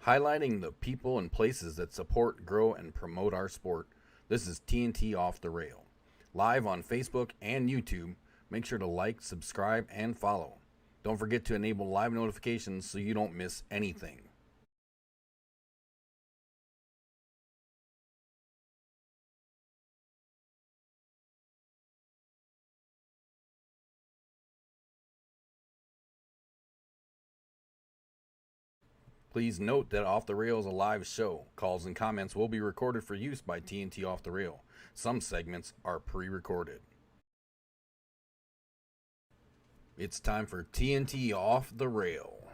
highlighting the people and places that support, grow, and promote our sport. This is TNT Off the Rail. Live on Facebook and YouTube. Make sure to like, subscribe, and follow. Don't forget to enable live notifications so you don't miss anything. Please note that Off the Rail is a live show. Calls and comments will be recorded for use by TNT Off the Rail. Some segments are pre-recorded. It's time for TNT Off the Rail.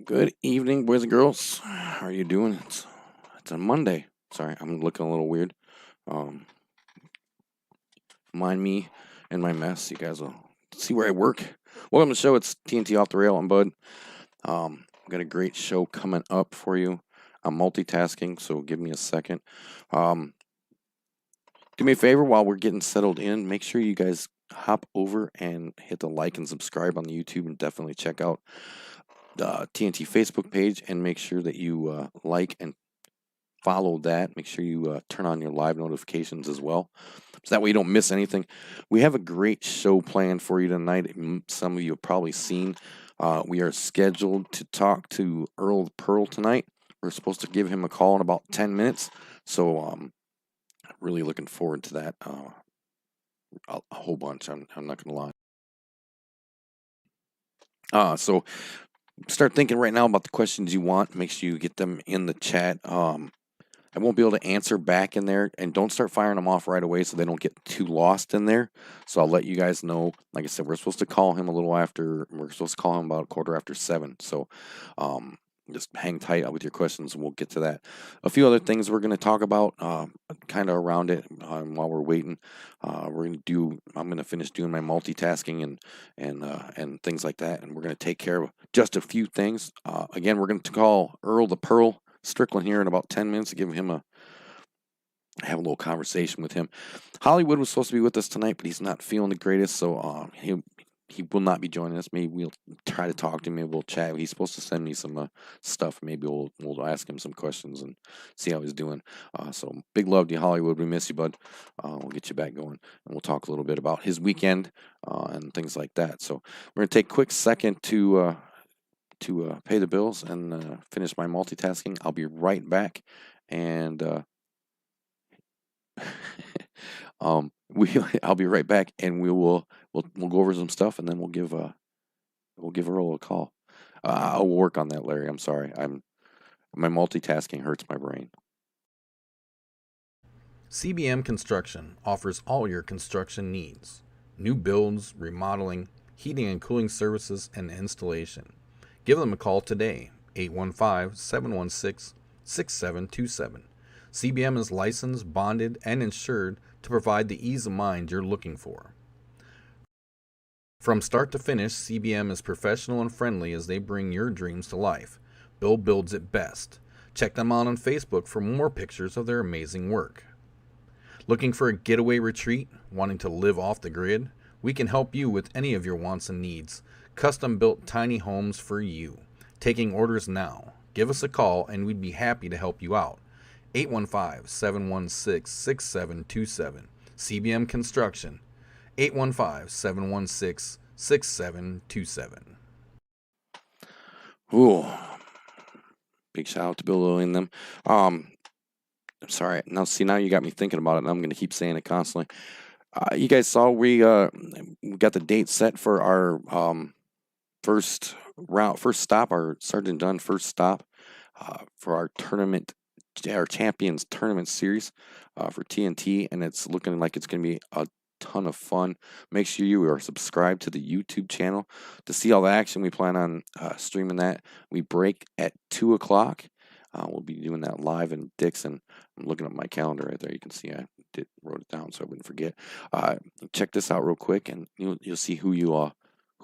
Good evening, boys and girls. How are you doing? It's a Monday. Sorry, I'm looking a little weird. Mind me and my mess. You guys will see where I work. Welcome to the show. It's TNT Off the Rail. I'm Bud. Got a great show coming up for you. I'm multitasking, so give me a second. Do me a favor while we're getting settled in. Make sure you guys hop over and hit the like and subscribe on the YouTube, and definitely check out the TNT Facebook page, and make sure that you like and follow that. Make sure you turn on your live notifications as well, so that way you don't miss anything. We have a great show planned for you tonight. Some of you have probably seen. We are scheduled to talk to Earl the Pearl tonight. We're supposed to give him a call in about 10 minutes, so really looking forward to that. A whole bunch. I'm not gonna lie. So start thinking right now about the questions you want. Make sure you get them in the chat. I won't be able to answer back in there, and don't start firing them off right away so they don't get too lost in there. So I'll let you guys know. Like I said, we're supposed to call him we're supposed to call him about 7:15. So just hang tight with your questions, and we'll get to that. A few other things we're going to talk about kind of around it while we're waiting. I'm going to finish doing my multitasking and things like that, and we're going to take care of just a few things. Again, we're going to call Earl the Pearl Strickland here in about 10 minutes to give him have a little conversation with him. Hollywood was supposed to be with us tonight, but he's not feeling the greatest, so he will not be joining us. Maybe we'll try to talk to him. Maybe we'll chat. He's supposed to send me some stuff. Maybe we'll ask him some questions and see how he's doing. So big love to you, Hollywood. We miss you, bud. We'll get you back going, and we'll talk a little bit about his weekend and things like that. So we're gonna take a quick second to pay the bills and finish my multitasking. I'll be right back, and I'll be right back, and we'll go over some stuff, and then we'll give Earl a call. I'll work on that, Larry. I'm sorry. My multitasking hurts my brain. CBM Construction offers all your construction needs: new builds, remodeling, heating and cooling services, and installation. Give them a call today, 815-716-6727. CBM is licensed, bonded, and insured to provide the ease of mind you're looking for. From start to finish, CBM is professional and friendly as they bring your dreams to life. Bill builds it best. Check them out on Facebook for more pictures of their amazing work. Looking for a getaway retreat? Wanting to live off the grid? We can help you with any of your wants and needs. Custom-built tiny homes for you. Taking orders now. Give us a call and we'd be happy to help you out. 815-716-6727. CBM Construction. 815-716-6727. Ooh, big shout out to Bill and them. I'm sorry. Now you got me thinking about it, and I'm going to keep saying it constantly. You guys saw we got the date set for our first stop, our Sergeant Dunn first stop for our tournament, our Champions Tournament Series for TNT, and it's looking like it's going to be a ton of fun. Make sure you are subscribed to the YouTube channel to see all the action. We plan on streaming that. We break at 2 o'clock. We'll be doing that live in Dixon. I'm looking at my calendar right there. You can see I wrote it down so I wouldn't forget. Check this out real quick, and you'll see who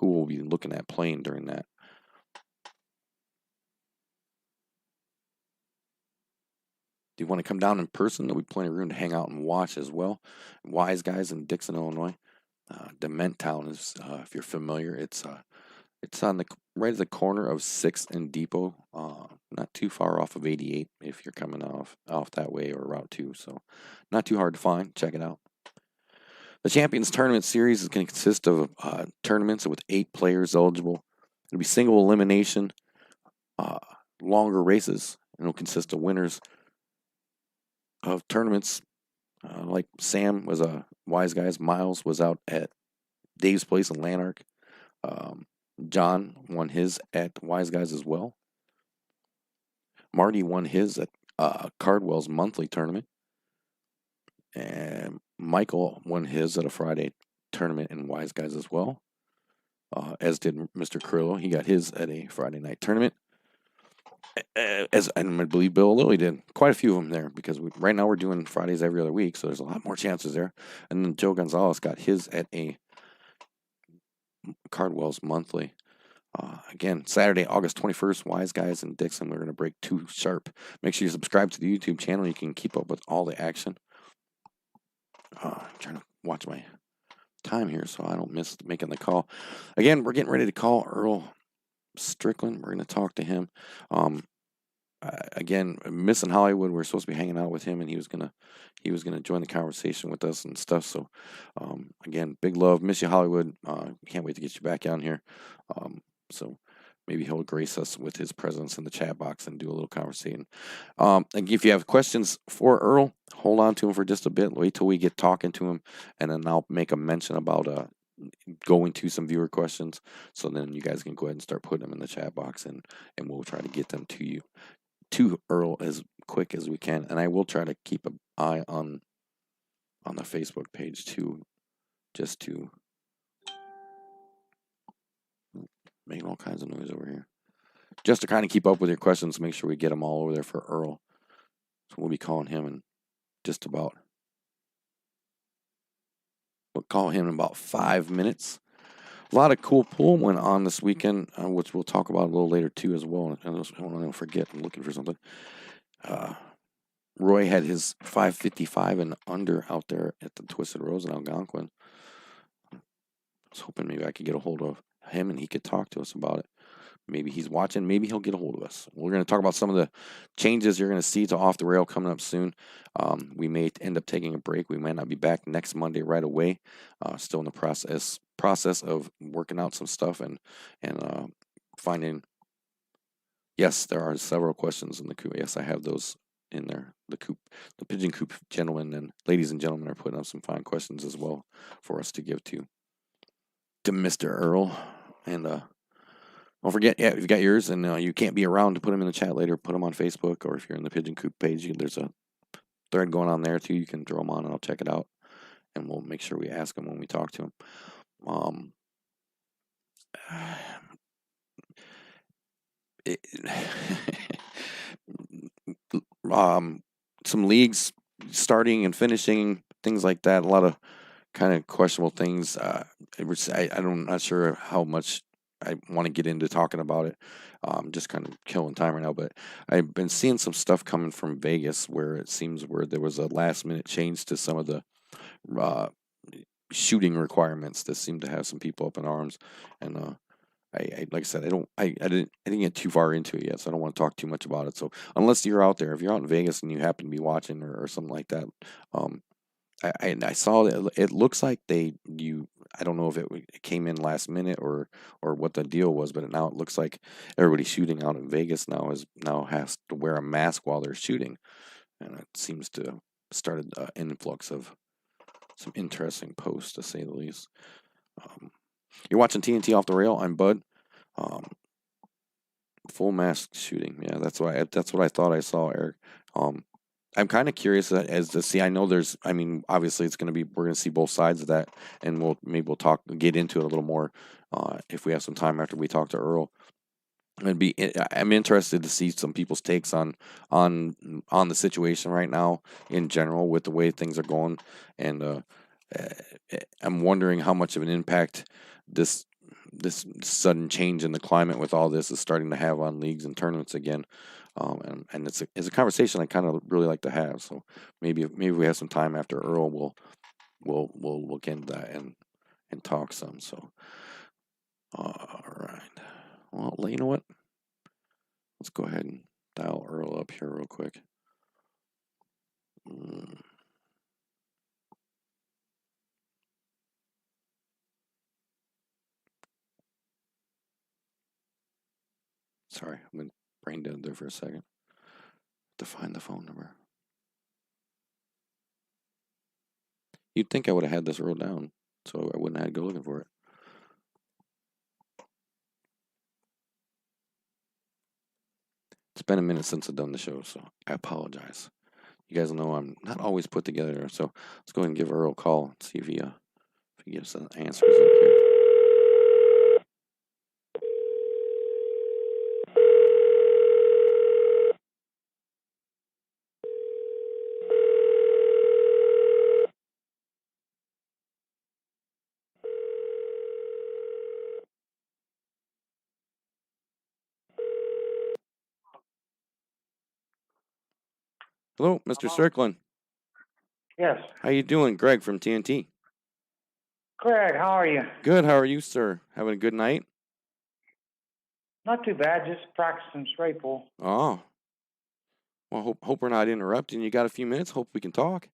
will be looking at playing during that. Do you want to come down in person? There'll be plenty of room to hang out and watch as well. Wise Guys in Dixon, Illinois. Dement Town is, if you're familiar, it's on the right at the corner of 6th and Depot, not too far off of 88 if you're coming off that way, or Route 2. So not too hard to find. Check it out. The Champions Tournament Series is going to consist of tournaments with 8 players eligible. It'll be single elimination, longer races, and it'll consist of winners of tournaments. Like Sam was a Wise Guys. Miles was out at Dave's Place in Lanark. John won his at Wise Guys as well. Marty won his at Cardwell's monthly tournament. And Michael won his at a Friday tournament in Wise Guys as well. As did Mr. Crillo. He got his at a Friday night tournament. And I believe Bill Lilly did. Quite a few of them there, because right now we're doing Fridays every other week, so there's a lot more chances there. And then Joe Gonzalez got his at a Cardwell's monthly. Again, Saturday, August 21st, Wise Guys in Dixon. We're going to break 2 sharp. Make sure you subscribe to the YouTube channel. You can keep up with all the action. I'm trying to watch my time here so I don't miss making the call. Again, we're getting ready to call Earl Strickland. We're going to talk to him. Again, missing Hollywood. We're supposed to be hanging out with him, and he was gonna join the conversation with us and stuff. So, again, big love. Miss you, Hollywood. Can't wait to get you back down here. So maybe he'll grace us with his presence in the chat box and do a little conversation. And if you have questions for Earl, hold on to him for just a bit. Wait till we get talking to him, and then I'll make a mention about going to some viewer questions. So then you guys can go ahead and start putting them in the chat box, and we'll try to get them to you, to Earl, as quick as we can. And I will try to keep an eye on the Facebook page too, just to making all kinds of noise over here, just to kind of keep up with your questions, make sure we get them all over there for Earl. So we'll be calling him in just about, we'll call him in about 5 minutes. A lot of cool pool went on this weekend, which we'll talk about a little later too as well. I don't want to forget, I'm looking for something. Roy had his 555 and under out there at the Twisted Rose in Algonquin. I was hoping maybe I could get a hold of him and he could talk to us about it. Maybe he's watching. Maybe he'll get a hold of us. We're going to talk about some of the changes you're going to see to Off the Rail coming up soon. We may end up taking a break. We might not be back next Monday right away. Still in the process of working out some stuff and finding. Yes, there are several questions in the coop. Yes, I have those in there. The pigeon coop gentlemen and ladies and gentlemen are putting up some fine questions as well for us to give to Mr. Earl. And don't forget, if you got yours and you can't be around to put them in the chat later, put them on Facebook, or if you're in the Pigeon Coop page, there's a thread going on there too. You can throw them on and I'll check it out, and we'll make sure we ask them when we talk to them. Some leagues starting and finishing, things like that. A lot of kind of questionable things. I'm not sure how much I want to get into talking about it. Just kind of killing time right now, but I've been seeing some stuff coming from Vegas where it seems where there was a last minute change to some of the shooting requirements that seem to have some people up in arms. And I like I said, I didn't get too far into it yet, so I don't want to talk too much about it. So unless you're out there, if you're out in Vegas and you happen to be watching or something like that, I saw that it looks like I don't know if it came in last minute or what the deal was, but now it looks like everybody shooting out in Vegas now has to wear a mask while they're shooting, and it seems to started an influx of some interesting posts, to say the least. You're watching TNT Off the Rail. I'm Bud. Full mask shooting. Yeah, that's what I thought I saw, Eric. I'm kind of curious as to see. I know obviously we're going to see both sides of that, and we'll get into it a little more if we have some time after we talk to Earl. I'm interested to see some people's takes on the situation right now in general with the way things are going, and I'm wondering how much of an impact this sudden change in the climate with all this is starting to have on leagues and tournaments again. And it's a conversation I kind of really like to have. So maybe we have some time after Earl, we'll look into that and talk some. So, all right. Well, you know what? Let's go ahead and dial Earl up here real quick. Sorry, I've been brain dead there for a second. To find the phone number. You'd think I would have had this wrote down, so I wouldn't have had to go looking for it. It's been a minute since I've done the show, so I apologize. You guys know I'm not always put together, so let's go ahead and give Earl a call and see if he gives us answers up here. Hello, Mr. Strickland. Yes. How you doing? Greg from TNT. Craig, how are you? Good. How are you, sir? Having a good night? Not too bad. Just practicing straight pull. Oh. Well, hope we're not interrupting. You got a few minutes? Hope we can talk.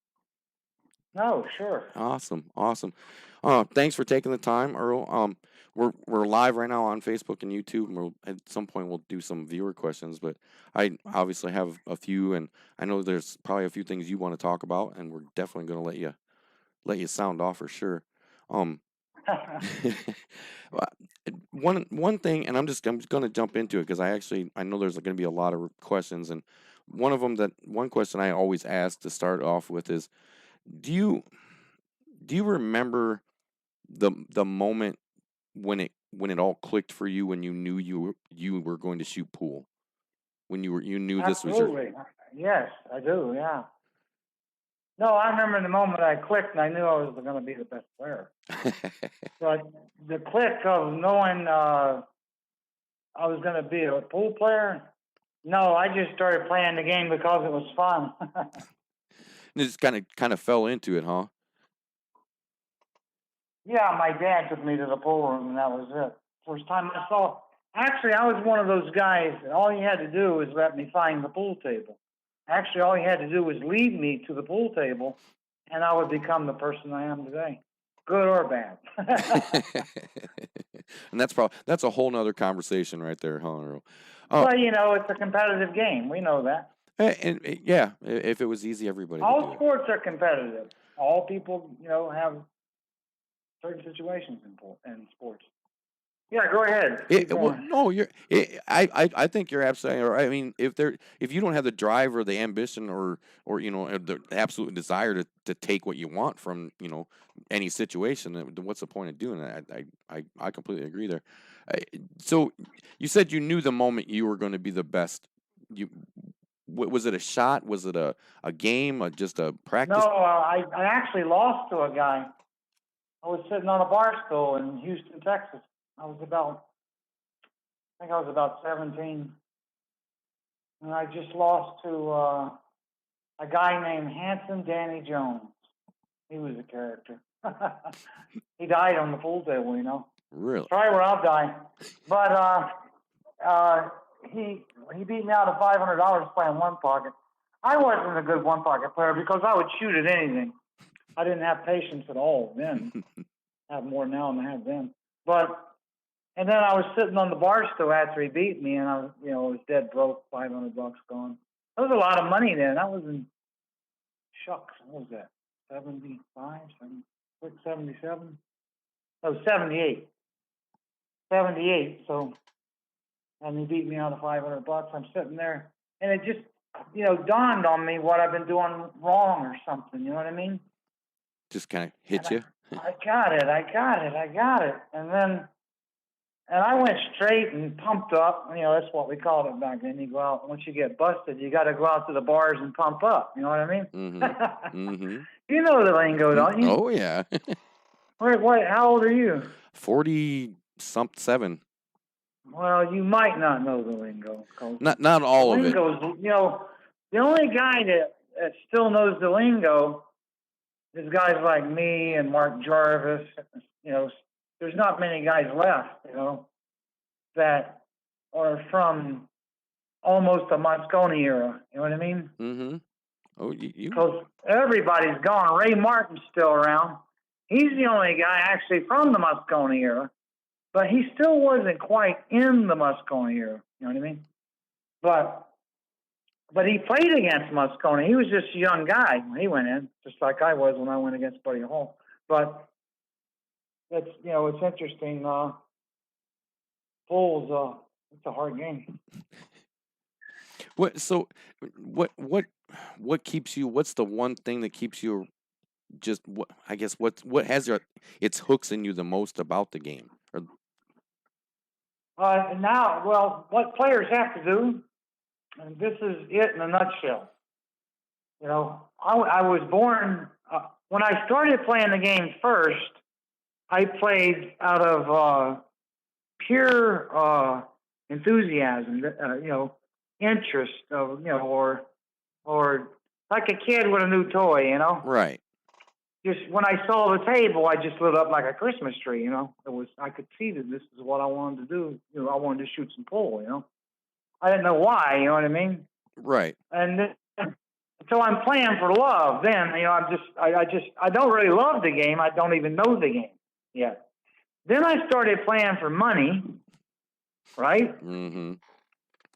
No, sure. Awesome. Thanks for taking the time, Earl. We're live right now on Facebook and YouTube, and at some point we'll do some viewer questions. But I obviously have a few, and I know there's probably a few things you want to talk about, and we're definitely going to let you sound off for sure. One thing, and I'm just going to jump into it because I know there's going to be a lot of questions, and one question I always ask to start off with is, do you remember the moment when it all clicked for you, when you knew you were going to shoot pool, when you knew this was your... Absolutely. Yes, I do. Yeah. No, I remember the moment I clicked and I knew I was going to be the best player. But the click of knowing I was going to be a pool player, no, I just started playing the game because it was fun. It just kind of fell into it, huh? Yeah, my dad took me to the pool room, and that was it. First time I saw. Actually, I was one of those guys that all he had to do was let me find the pool table. Actually, all he had to do was lead me to the pool table, and I would become the person I am today, good or bad. And that's a whole nother conversation right there, huh, Earl? Well, it's a competitive game. We know that. And yeah, if it was easy, everybody. All sports are competitive. All people, have certain situations in sports. Yeah, go ahead. I think you're absolutely right. I mean, if you don't have the drive or the ambition or the absolute desire to take what you want from any situation, then what's the point of doing that? I completely agree there. So you said you knew the moment you were going to be the best. Was it a shot? Was it a game? Just a practice? No, I actually lost to a guy. I was sitting on a bar stool in Houston, Texas. I think I was about 17. And I just lost to a guy named Handsome Danny Jones. He was a character. He died on the pool table, Really? Probably where I'll die. But he beat me out of $500 playing one pocket. I wasn't a good one pocket player because I would shoot at anything. I didn't have patience at all then. I have more now than I had then. And then I was sitting on the bar stool after he beat me, and I was dead broke, $500 gone. That was a lot of money then. That was in, shucks, what was that, 75, 76, 77? No, 78. 78, so, and he beat me out of $500. I'm sitting there, and it just, dawned on me what I've been doing wrong or something, you know what I mean? Just kind of hit you? I got it. And I went straight and pumped up. That's what we called it back then. You go out, once you get busted, you got to go out to the bars and pump up. You know what I mean? Mm-hmm. Mm-hmm. You know the lingo, don't you? Oh, yeah. Wait, how old are you? 47. Well, you might not know the lingo. Not all of it. The only guy that still knows the lingo is guys like me and Mark Jarvis, there's not many guys left, that are from almost the Moscone era. You know what I mean? Mm-hmm. Oh, you. Because everybody's gone. Ray Martin's still around. He's the only guy actually from the Moscone era, but he still wasn't quite in the Moscone era. You know what I mean? But he played against Moscone. He was just a young guy when he went in, just like I was when I went against Buddy Hall. But it's interesting. Pool's it's a hard game. What keeps you? What's the one thing that keeps you? Just what has its hooks in you the most about the game? Now, well, what players have to do, and this is it in a nutshell. I was born when I started playing the game first. I played out of pure enthusiasm, interest of or like a kid with a new toy, Right. Just when I saw the table, I just lit up like a Christmas tree. I could see that this is what I wanted to do. I wanted to shoot some pool. I didn't know why. You know what I mean? Right. And so I'm playing for love. Then I don't really love the game. I don't even know the game yet. Then I started playing for money, right? Mm-hmm.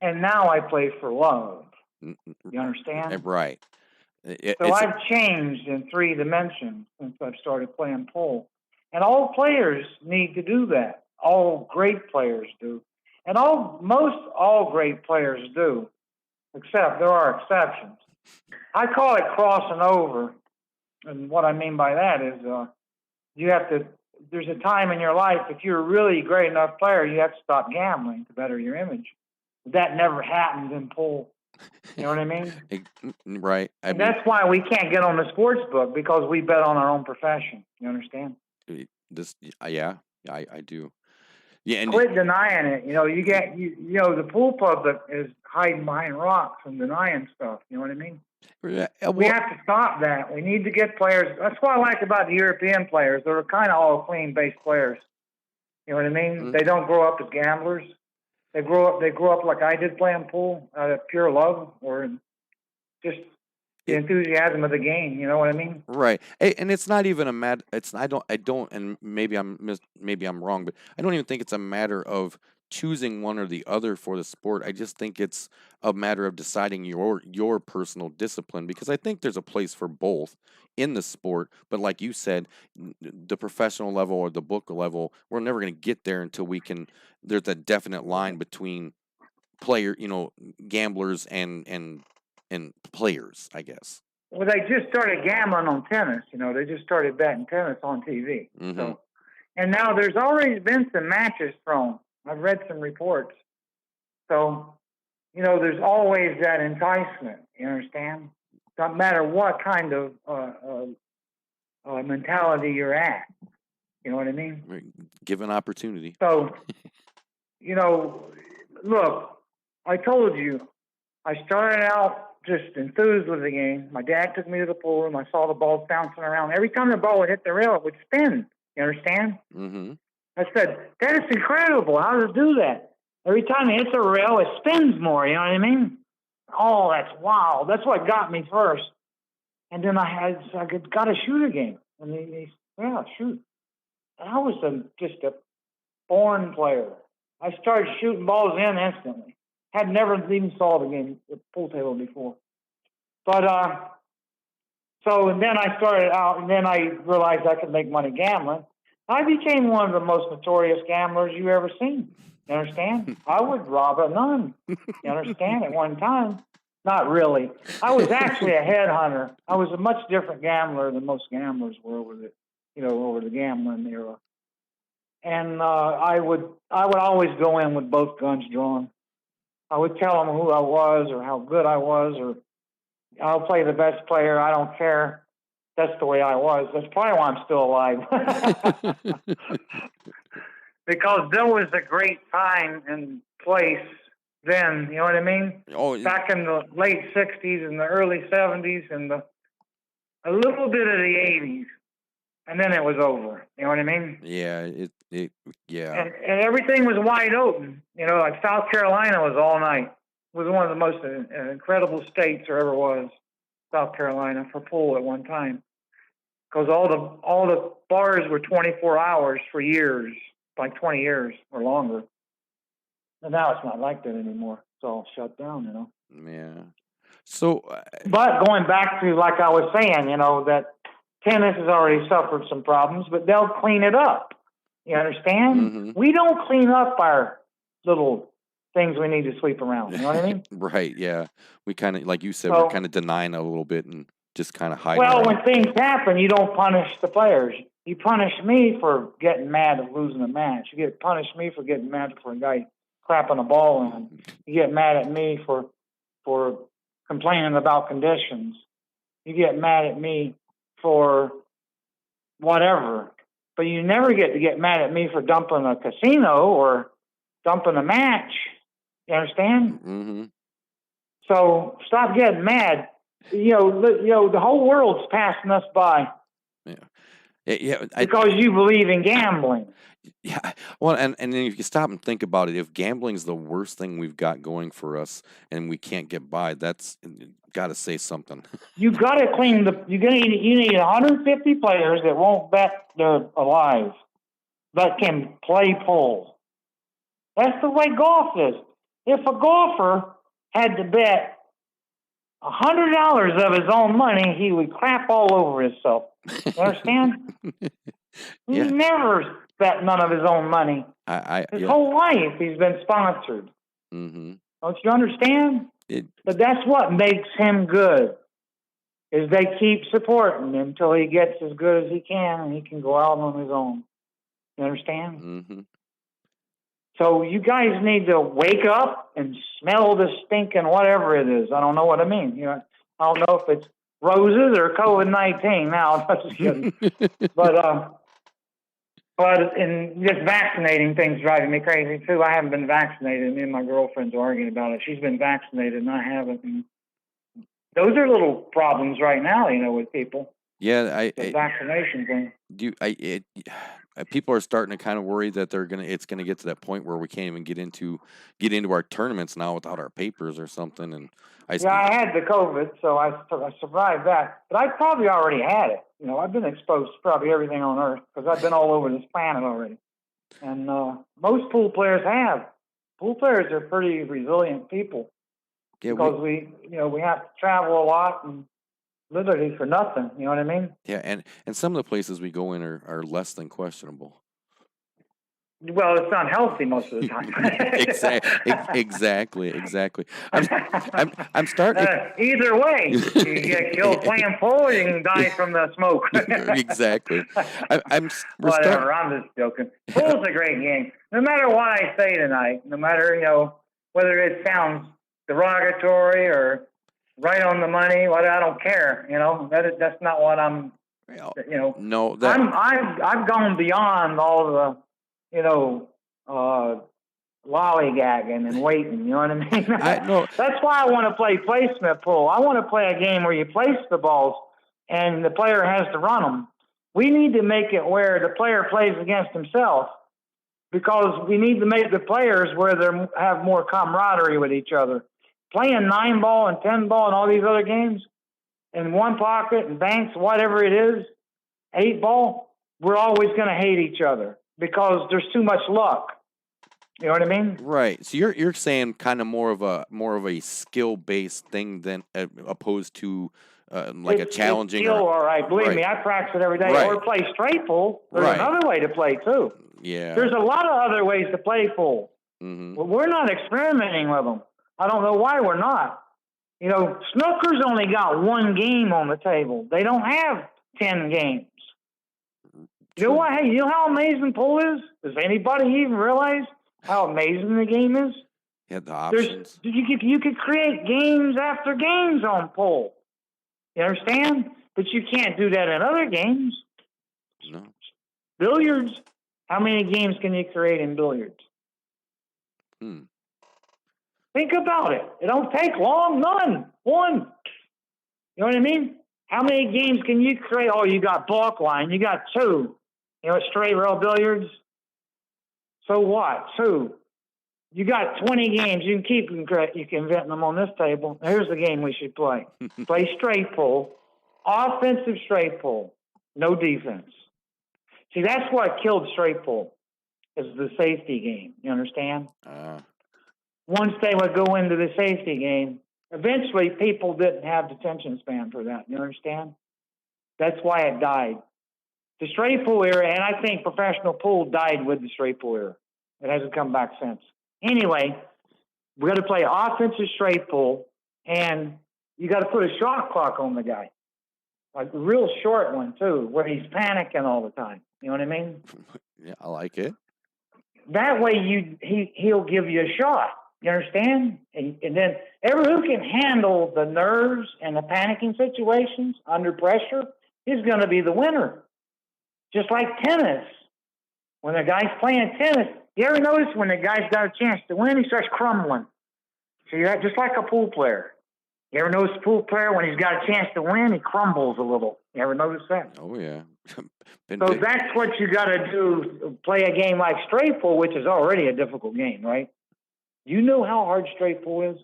And now I play for love. You understand? Right. So I've changed in 3 dimensions since I've started playing pool. And all players need to do that. All great players do. And most all great players do, except there are exceptions. I call it crossing over. And what I mean by that is there's a time in your life, if you're a really great enough player, you have to stop gambling to better your image. That never happens in pool. You know what I mean? Right. That's why we can't get on the sports book, because we bet on our own profession. You understand? Yeah, I do. Yeah, and quit denying it. The pool public is hiding behind rocks and denying stuff. You know what I mean? We have to stop that. We need to get players. That's what I like about the European players. They're kind of all clean-based players. You know what I mean? Mm-hmm. They don't grow up as gamblers. They grow up like I did playing pool, out of pure love or just the enthusiasm of the game. You know what I mean? Right. And it's not even a matter. I don't. And maybe I'm wrong, but I don't even think it's a matter of choosing one or the other for the sport. I just think it's a matter of deciding your personal discipline, because I think there's a place for both in the sport. But like you said, the professional level or the book level, we're never going to get there until there's a definite line between gamblers and players, I guess. Well, they just started gambling on tennis. They just started betting tennis on TV. Mm-hmm. So, and now there's already been some matches thrown. I've read some reports. So, there's always that enticement. You understand? Doesn't matter what kind of mentality you're at. You know what I mean? Given opportunity. So, look, I told you, I started out just enthused with the game. My dad took me to the pool, and I saw the balls bouncing around. Every time the ball would hit the rail, it would spin. You understand? Mm-hmm. I said, that is incredible. How does it do that? Every time it hits the rail, it spins more. You know what I mean? Oh, that's wow. That's what got me first. And then I got to shoot a game. And he shoot. And I was just a born player. I started shooting balls in instantly. Had never even saw the pool table before. But, so then I started out, and then I realized I could make money gambling. I became one of the most notorious gamblers you ever seen. You understand? I would rob a nun. You understand? At one time. Not really. I was actually a headhunter. I was a much different gambler than most gamblers were over the gambling era. And I would always go in with both guns drawn. I would tell them who I was or how good I was, or I'll play the best player. I don't care. That's the way I was. That's probably why I'm still alive. Because there was a great time and place then, you know what I mean? Oh, yeah. Back in the late 60s and the early 70s and a little bit of the 80s. and then it was over. You know what I mean? Yeah, yeah. And everything was wide open. Like South Carolina was all night. It was one of the most incredible states there ever was. South Carolina for pool at one time, because all the bars were 24 hours for years, like 20 years or longer. And now it's not like that anymore. It's all shut down. Yeah. So, But going back to, like I was saying, that tennis has already suffered some problems, but they'll clean it up. You understand? Mm-hmm. We don't clean up our little things we need to sweep around. You know what I mean? Right, yeah. We kind of, like you said, So, we're kind of denying a little bit and just kind of hiding well, around. when things happen, you don't punish the players. You punish me for getting mad at losing a match. You punish me for getting mad for a guy crapping a ball in. You get mad at me for complaining about conditions. You get mad at me for whatever. But you never get to get mad at me for dumping a casino or dumping a match. You understand? Mm-hmm. So stop getting mad. The whole world's passing us by. Yeah. Because you believe in gambling. Yeah. Well, and then if you stop and think about it, if gambling's the worst thing we've got going for us and we can't get by, that's got to say something. You got to clean you need 150 players that won't bet they're alive, but can play pool. That's the way golf is. If a golfer had to bet $100 of his own money, he would crap all over himself. You understand? Yeah. He never bet none of his own money. His whole life he's been sponsored. Mm-hmm. Don't you understand? But that's what makes him good, is they keep supporting him until he gets as good as he can and he can go out on his own. You understand? Mm-hmm. So you guys need to wake up and smell the stinking whatever it is. I don't know what I mean. I don't know if it's roses or COVID-19 now. I'm just kidding. But in just vaccinating thing's driving me crazy too. I haven't been vaccinated. Me and my girlfriend's arguing about it. She's been vaccinated and I haven't. And those are little problems right now, with people. Yeah, the vaccination thing. People are starting to kind of worry that it's gonna get to that point where we can't even get into our tournaments now without our papers or something. And I had the COVID, so I survived that. But I probably already had it. I've been exposed to probably everything on Earth because I've been all over this planet already. And most pool players have. Pool players are pretty resilient people. Yeah, because we have to travel a lot and literally for nothing. You know what I mean? Yeah, and some of the places we go in are less than questionable. Well, it's not healthy most of the time. Exactly. I'm starting. Either way, you get killed playing pool, you can die from the smoke. Exactly. I'm just joking. Pool's a great game. No matter what I say tonight, no matter whether it sounds derogatory or right on the money, I don't care. That's not what I'm. No, I've gone beyond all the. Lollygagging and waiting, you know what I mean? That's why I want to play placement pool. I want to play a game where you place the balls and the player has to run them. We need to make it where the player plays against himself because we need to make the players where they have more camaraderie with each other. Playing 9-ball and 10-ball and all these other games in one pocket and banks, whatever it is, 8-ball, we're always going to hate each other. Because there's too much luck, you know what I mean? Right. So you're saying kind of more of a skill based thing than opposed to a challenging. It's skill, all right. Believe me, I practice it every day. Right. Or play straight pool. There's another way to play too. Yeah. There's a lot of other ways to play pool. Mm-hmm. Well, we're not experimenting with them. I don't know why we're not. Snooker's only got one game on the table. They don't have 10 games. You know what? Hey, you know how amazing pool is? Does anybody even realize how amazing the game is? Yeah, the options. You could create games after games on pool. You understand? But you can't do that in other games. No. Billiards. How many games can you create in billiards? Think about it. It don't take long. None. One. You know what I mean? How many games can you create? Oh, you got balk line. You got 2. You know, straight rail billiards. So what? 2. You got 20 games. You can keep inventing them on this table. Here's the game we should play. Play straight pull. Offensive straight pull. No defense. See, that's what killed straight pull, is the safety game. You understand? Once they would go into the safety game, eventually people didn't have the attention span for that. You understand? That's why it died. The straight pull era, and I think professional pool died with the straight pull era. It hasn't come back since. Anyway, we got to play offensive straight pull, and you got to put a shot clock on the guy, like a real short one too, where he's panicking all the time. You know what I mean? Yeah, I like it. That way, he'll give you a shot. You understand? And then who can handle the nerves and the panicking situations under pressure is going to be the winner. Just like tennis. When a guy's playing tennis, you ever notice when the guy's got a chance to win, he starts crumbling. See that? Just like a pool player. You ever notice a pool player, when he's got a chance to win, he crumbles a little? You ever notice that? Oh, yeah. So that's what you got to do, play a game like straight pool, which is already a difficult game, right? You know how hard straight pool is?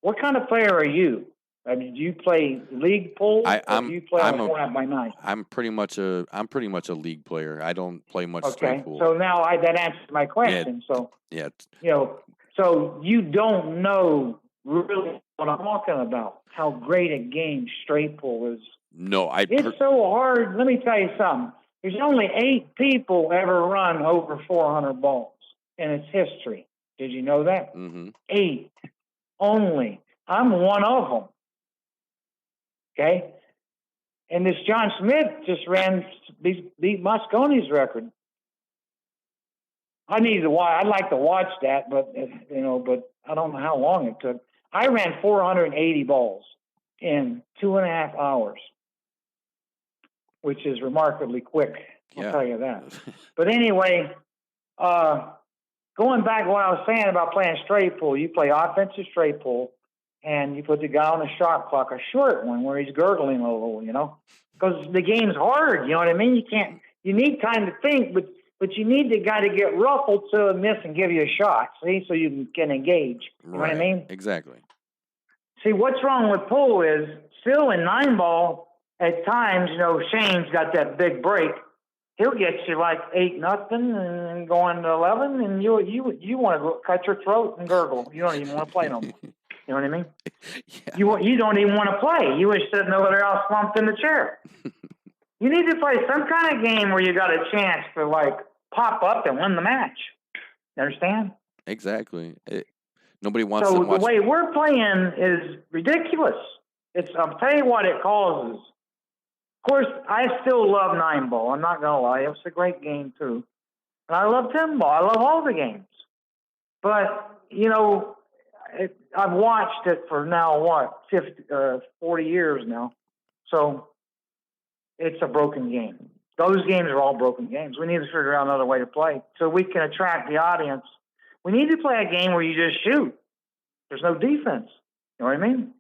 What kind of player are you? I mean, do you play league pool, or do you play on 4.5x9? I'm pretty much a league player. I don't play much straight pool. So now that answers my question. Yeah. So you don't know really what I'm talking about, how great a game straight pool is. No, it's so hard. Let me tell you something. There's only 8 people ever run over 400 balls in its history. Did you know that? Mm-hmm. 8 only. I'm one of them. Okay? And this John Smith just beat Mosconi's record. I'd like to watch that, but I don't know how long it took. I ran 480 balls in 2.5 hours, which is remarkably quick. I'll tell you that. But anyway, going back to what I was saying about playing straight pool, you play offensive straight pool, and you put the guy on a shot clock, a short one where he's gurgling a little, because the game's hard. You know what I mean? You need time to think, but you need the guy to get ruffled to miss and give you a shot, see, so you can engage. You know what I mean? Exactly. See, what's wrong with pool is still in 9-ball, at times, Shane's got that big break. He'll get you like 8-0 and going to 11, and you want to cut your throat and gurgle. You don't even want to play no more. You know what I mean? Yeah. You don't even want to play. You wish sitting over there all slumped in the chair. You need to play some kind of game where you got a chance to pop up and win the match. You understand? Exactly. Nobody wants to watch. So the way we're playing is ridiculous. I'll tell you what it causes. Of course, I still love 9-ball. I'm not going to lie. It's a great game, too. And I love 10-ball. I love all the games. But, I've watched it for now, 40 years now. So it's a broken game. Those games are all broken games. We need to figure out another way to play so we can attract the audience. We need to play a game where you just shoot. There's no defense. You know what I mean?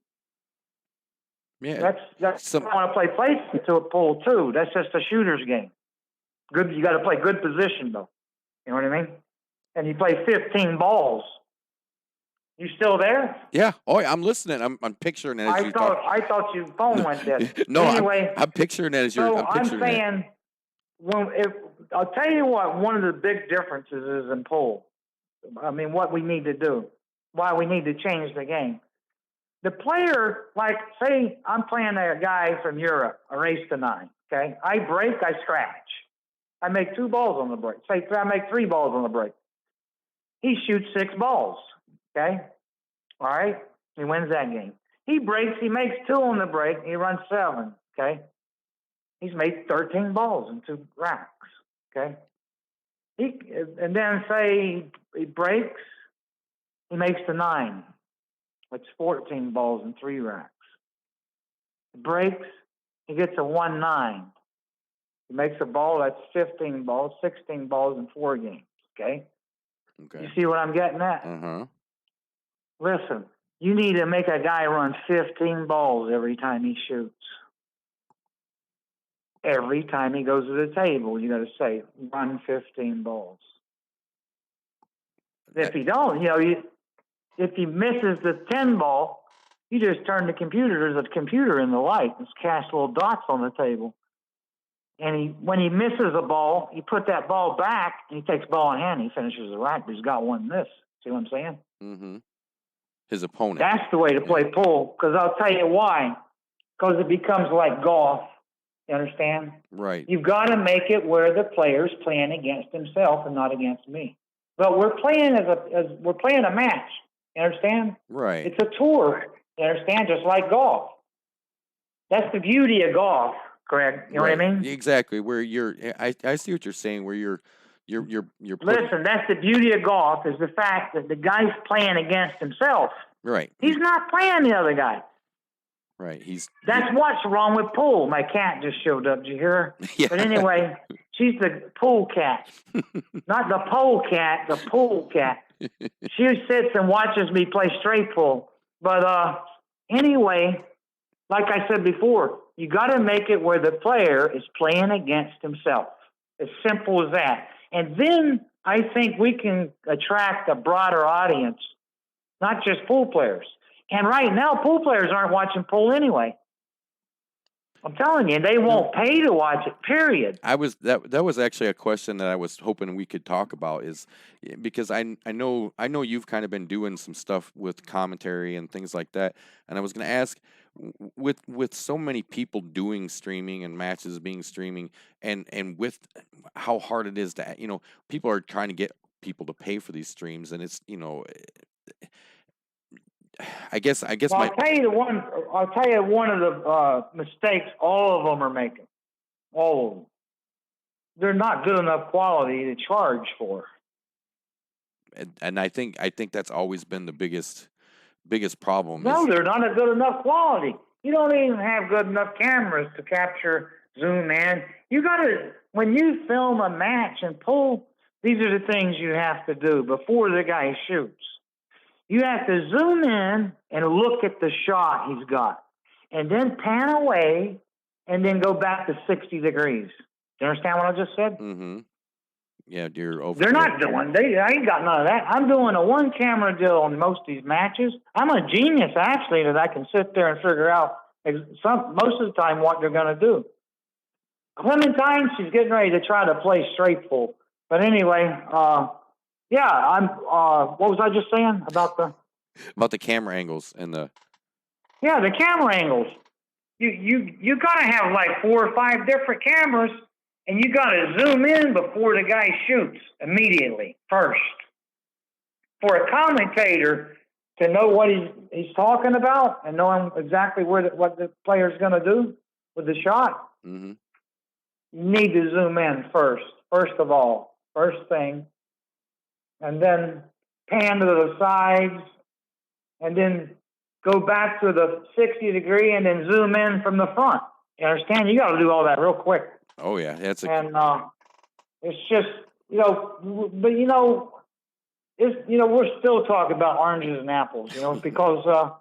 Yeah. I want to play placement to a pool too. That's just a shooter's game. Good. You got to play good position though. You know what I mean? And you play 15 balls. You still there? Yeah. Oh, I'm listening. I'm picturing it as you talk. I thought your phone went dead. No, anyway, I'm picturing it as you're. So I'm saying, I'll tell you what. One of the big differences is in pool. I mean, what we need to do, why we need to change the game. The player, say I'm playing a guy from Europe, a race to 9. Okay, I break, I scratch. I make 2 balls on the break. Say I make 3 balls on the break. He shoots 6 balls. Okay? All right? He wins that game. He breaks, he makes 2 on the break, he runs 7. Okay? He's made 13 balls in 2 racks. Okay? And then say he breaks, he makes the 9. It's 14 balls in 3 racks. He breaks, he gets a 1-9. He makes a ball, that's 15 balls, 16 balls in 4 games. Okay? You see what I'm getting at? Uh-huh. Listen, you need to make a guy run 15 balls every time he shoots. every time he goes to the table. You got to say, run 15 balls. If he don't, if he misses the 10 ball, you just turn the computer. There's a computer in the light. It's cast little dots on the table. And when he misses a ball, you put that ball back, and he takes the ball in hand, and he finishes the rack, but he's got one miss. See what I'm saying? Mm-hmm. His opponent. That's the way to play pool, because I'll tell you why. Because it becomes like golf. You understand? Right. You've got to make it where the player's playing against himself and not against me. But we're playing we're playing a match. You understand? Right. It's a tour. You understand? Just like golf. That's the beauty of golf, Craig. You know what I mean? Exactly. Where I see what you're saying. Where you're Listen, that's the beauty of golf, is the fact that the guy's playing against himself. Right. He's not playing the other guy. Right. That's what's wrong with pool. My cat just showed up. Did you hear her? Yeah. But anyway, she's the pool cat. Not the pole cat, the pool cat. She sits and watches me play straight pool. But anyway, like I said before, you got to make it where the player is playing against himself. As simple as that. And then I think we can attract a broader audience, not just pool players. And right now, pool players aren't watching pool anyway. I'm telling you, they won't pay to watch it, period. That was actually a question that I was hoping we could talk about, is because I know you've kind of been doing some stuff with commentary and things like that, and I was going to ask, with so many people doing streaming and matches being streaming, and with how hard it is to, people are trying to get people to pay for these streams, and it's, I guess. Well, I'll tell you one of the mistakes all of them are making. All of them. They're not good enough quality to charge for. And I think that's always been the biggest problem. No, they're not a good enough quality. You don't even have good enough cameras to capture zoom in. When you film a match and pool, these are the things you have to do before the guy shoots. You have to zoom in and look at the shot he's got, and then pan away, and then go back to 60 degrees. You understand what I just said? Mm-hmm. Yeah, they're not doing. I ain't got none of that. I'm doing a one-camera deal on most of these matches. I'm a genius, actually, that I can sit there and figure out most of the time what they're going to do. Clementine, she's getting ready to try to play straight pool. But anyway, yeah, I'm. What was I just saying about the camera angles and the? Yeah, the camera angles. You gotta have like 4 or 5 different cameras, and you gotta zoom in before the guy shoots immediately first. For a commentator to know what he's talking about and knowing exactly what the player's gonna do with the shot, mm-hmm. You need to zoom in first. First of all, first thing. And then pan to the sides, and then go back to the 60 degree, and then zoom in from the front. You understand? You got to do all that real quick. Oh yeah, it's just but we're still talking about oranges and apples, because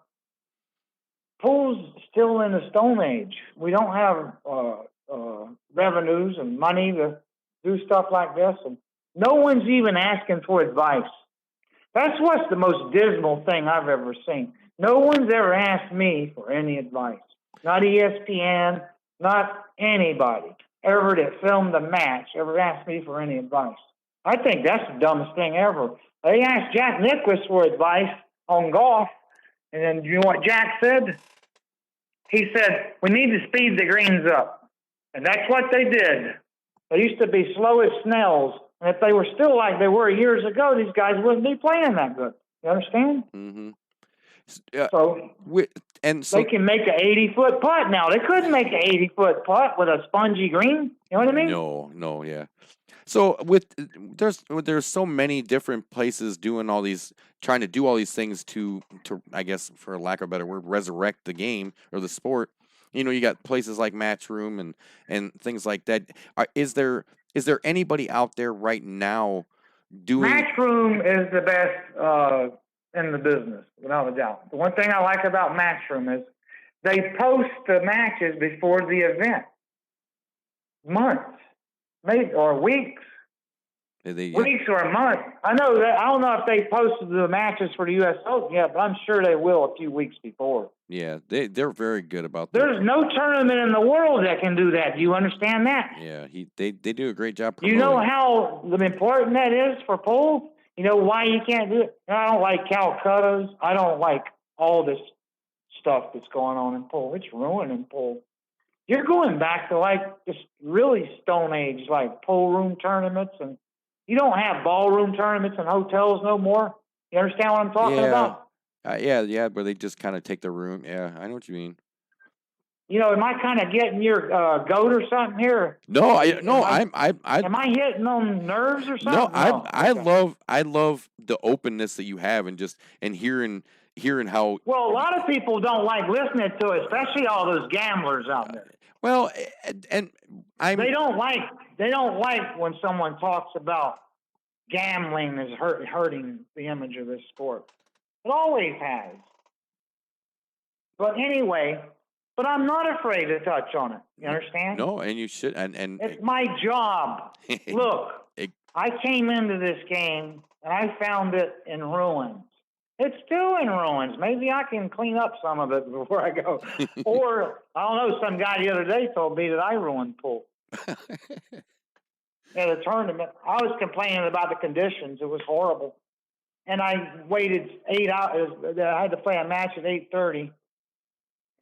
pool's still in the Stone Age. We don't have revenues and money to do stuff like this, and no one's even asking for advice. That's what's the most dismal thing I've ever seen. No one's ever asked me for any advice. Not ESPN, not anybody ever that filmed a match ever asked me for any advice. I think that's the dumbest thing ever. They asked Jack Nicklaus for advice on golf, and then you know what Jack said? He said, we need to speed the greens up. And that's what they did. They used to be slow as snails. And if they were still like they were years ago, these guys wouldn't be playing that good. You understand? Mm-hmm. So they can make an 80-foot putt now. They couldn't make an 80-foot putt with a spongy green. You know what I mean? No, yeah. So there's so many different places trying to do all these things to I guess, for lack of a better word, resurrect the game or the sport. You got places like Matchroom and things like that. Is there anybody out there right now doing? Matchroom is the best in the business, without a doubt. The one thing I like about Matchroom is they post the matches before the event. months, maybe, or weeks. Weeks or a month. I know that. I don't know if they posted the matches for the U.S. Open yet, but I'm sure they will a few weeks before. Yeah, they're very good about that. There's no tournament in the world that can do that. Do you understand that? Yeah, they do a great job Do you promoting. know how important that is for pool? You know why you can't do it? I don't like Calcuttas. I don't like all this stuff that's going on in pool. It's ruining pool. You're going back to like this really Stone Age, like pool room tournaments, and you don't have ballroom tournaments in hotels no more. You understand what I'm talking about? Yeah, where they just kind of take the room. Yeah, I know what you mean. You know, am I kind of getting your goat or something here? No, am I hitting on nerves or something? No, I love the openness that you have and hearing how. Well, a lot of people don't like listening to it, especially all those gamblers out there. Well, and they don't like when someone talks about gambling is hurting the image of this sport. It always has. But anyway, I'm not afraid to touch on it. You understand? No, and you should. And it's my job. Look, I came into this game and I found it in ruins. It's still in ruins. Maybe I can clean up some of it before I go. Or, I don't know, some guy the other day told me that I ruined pool. At a tournament. I was complaining about the conditions. It was horrible. And I waited 8 hours. I had to play a match at 8:30.